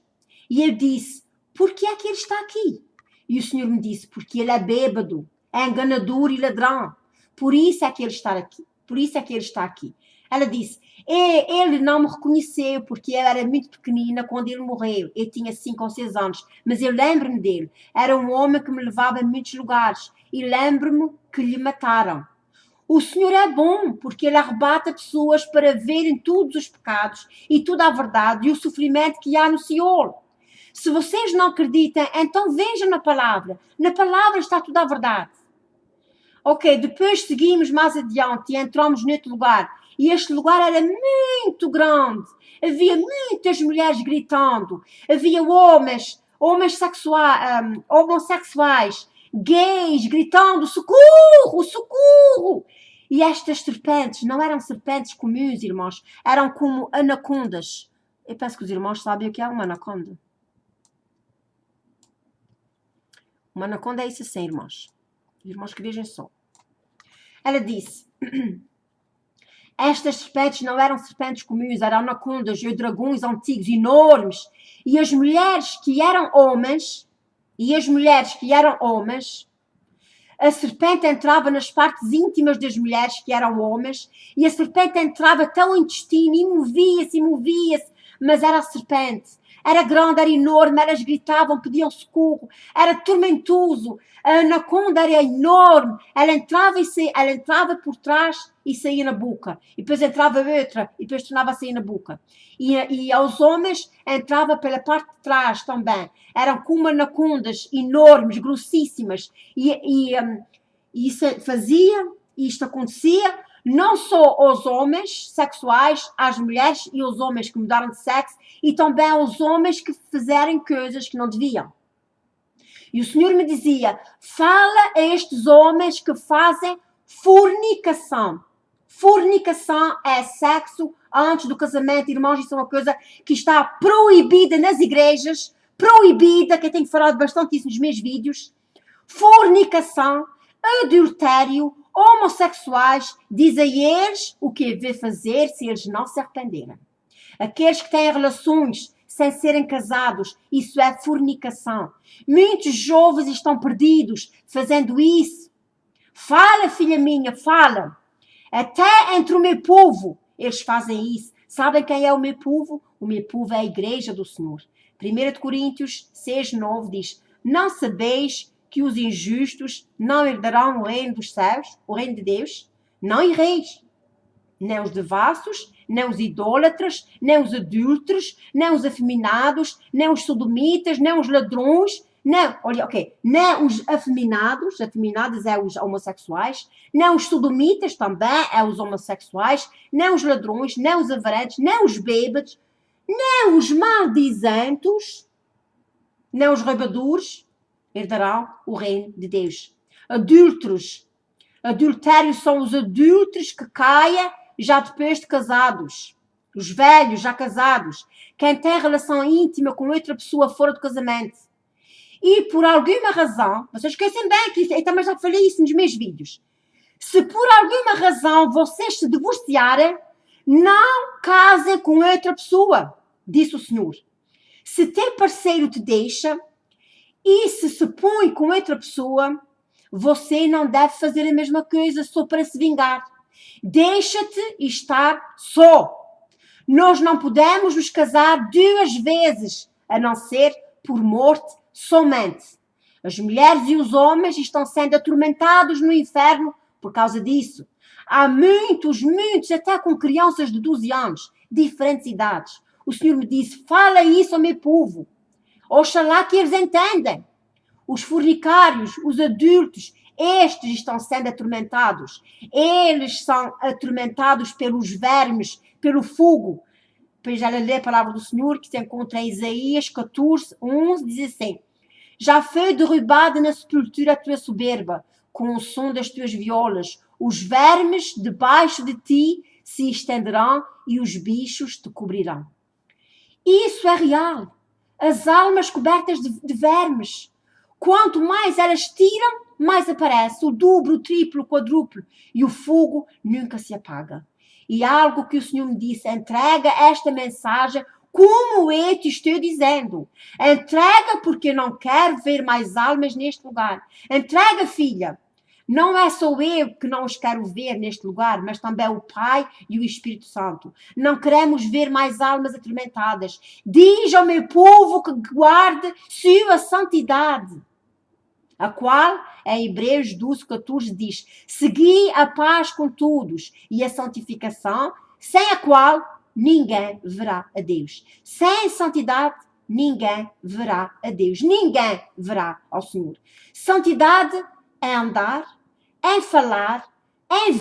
E eu disse, por que é que ele está aqui? E o Senhor me disse, porque ele é bêbado, é enganador e ladrão. Por isso é que ele está aqui. Por isso é que ele está aqui. Ela disse, ele não me reconheceu porque eu era muito pequenina quando ele morreu. Eu tinha 5 ou 6 anos, mas eu lembro-me dele. Era um homem que me levava a muitos lugares e lembro-me que lhe mataram. O Senhor é bom porque Ele arrebata pessoas para verem todos os pecados e toda a verdade e o sofrimento que há no Seol. Se vocês não acreditam, então vejam na palavra. Na palavra está toda a verdade. Ok, depois seguimos mais adiante e entramos neste lugar. E este lugar era muito grande. Havia muitas mulheres gritando. Havia homens homossexuais, gays, gritando, socorro, socorro. E estas serpentes não eram serpentes comuns, irmãos. Eram como anacondas. Eu penso que os irmãos sabem o que é uma anaconda. Uma anaconda é isso assim, irmãos. Os irmãos que vejam só. Ela disse, estas serpentes não eram serpentes comuns, eram anacondas e dragões antigos, enormes. E as mulheres que eram homens, a serpente entrava nas partes íntimas das mulheres que eram homens, e a serpente entrava até o intestino e movia-se, mas era a serpente. Era grande, era enorme, elas gritavam, pediam socorro, era tormentoso. A anaconda era enorme, ela entrava por trás e saía na boca. E depois entrava outra e depois tornava a sair na boca. E aos homens entrava pela parte de trás também. Eram como anacondas enormes, grossíssimas. E isso isto acontecia não só aos homens sexuais, às mulheres e aos homens que mudaram de sexo, e também aos homens que fizerem coisas que não deviam. E o Senhor me dizia, fala a estes homens que fazem fornicação. Fornicação é sexo antes do casamento, irmãos, isso é uma coisa que está proibida nas igrejas, proibida, que eu tenho falado bastante isso nos meus vídeos. Fornicação, adultério, homossexuais, diz a eles o que devem fazer se eles não se arrependerem. Aqueles que têm relações sem serem casados, isso é fornicação. Muitos jovens estão perdidos fazendo isso. Fala, filha minha, fala. Até entre o meu povo, eles fazem isso. Sabem quem é o meu povo? O meu povo é a igreja do Senhor. 1 Coríntios 6:9 diz: não sabeis que os injustos não herdarão o reino dos céus, o reino de Deus? Não erreis. Nem os devassos, nem os idólatras, nem os adúlteros, nem os afeminados, nem os sodomitas, nem os ladrões, nem os afeminados é os homossexuais, nem os sodomitas também é os homossexuais, nem os ladrões, nem os avarentos, nem os bêbados, nem os maldizentes, nem os roubadores herdarão o reino de Deus. Adúlteros. Adultérios são os adúlteros que caem já depois de casados. Os velhos já casados. Quem tem relação íntima com outra pessoa fora do casamento. E por alguma razão, vocês esquecem bem que eu também já falei isso nos meus vídeos. Se por alguma razão vocês se divorciarem, não casem com outra pessoa, disse o Senhor. Se teu parceiro te deixa e se põe com outra pessoa, você não deve fazer a mesma coisa só para se vingar. Deixa-te estar só. Nós não podemos nos casar 2 vezes, a não ser por morte somente. As mulheres e os homens estão sendo atormentados no inferno por causa disso. Há muitos, até com crianças de 12 anos, diferentes idades. O Senhor me disse, fala isso ao meu povo. Oxalá que eles entendem. Os fornicários, os adultos, estes estão sendo atormentados. Eles são atormentados pelos vermes, pelo fogo. Depois ela lê a palavra do Senhor, que se encontra em Isaías 14:11, diz assim: já foi derrubada na sepultura a tua soberba, com o som das tuas violas. Os vermes debaixo de ti se estenderão e os bichos te cobrirão. Isso é real. As almas cobertas de vermes. Quanto mais elas tiram, mais aparece o dobro, o triplo, o quadruplo. E o fogo nunca se apaga. E algo que o Senhor me disse, entrega esta mensagem como eu te estou dizendo. Entrega porque não quero ver mais almas neste lugar. Entrega, filha. Não é só eu que não os quero ver neste lugar, mas também o Pai e o Espírito Santo. Não queremos ver mais almas atormentadas. Diz ao meu povo que guarde sua santidade. A qual, em Hebreus 12:14 diz, segui a paz com todos e a santificação, sem a qual ninguém verá a Deus. Sem santidade, ninguém verá a Deus. Ninguém verá ao Senhor. Santidade é andar, é falar, é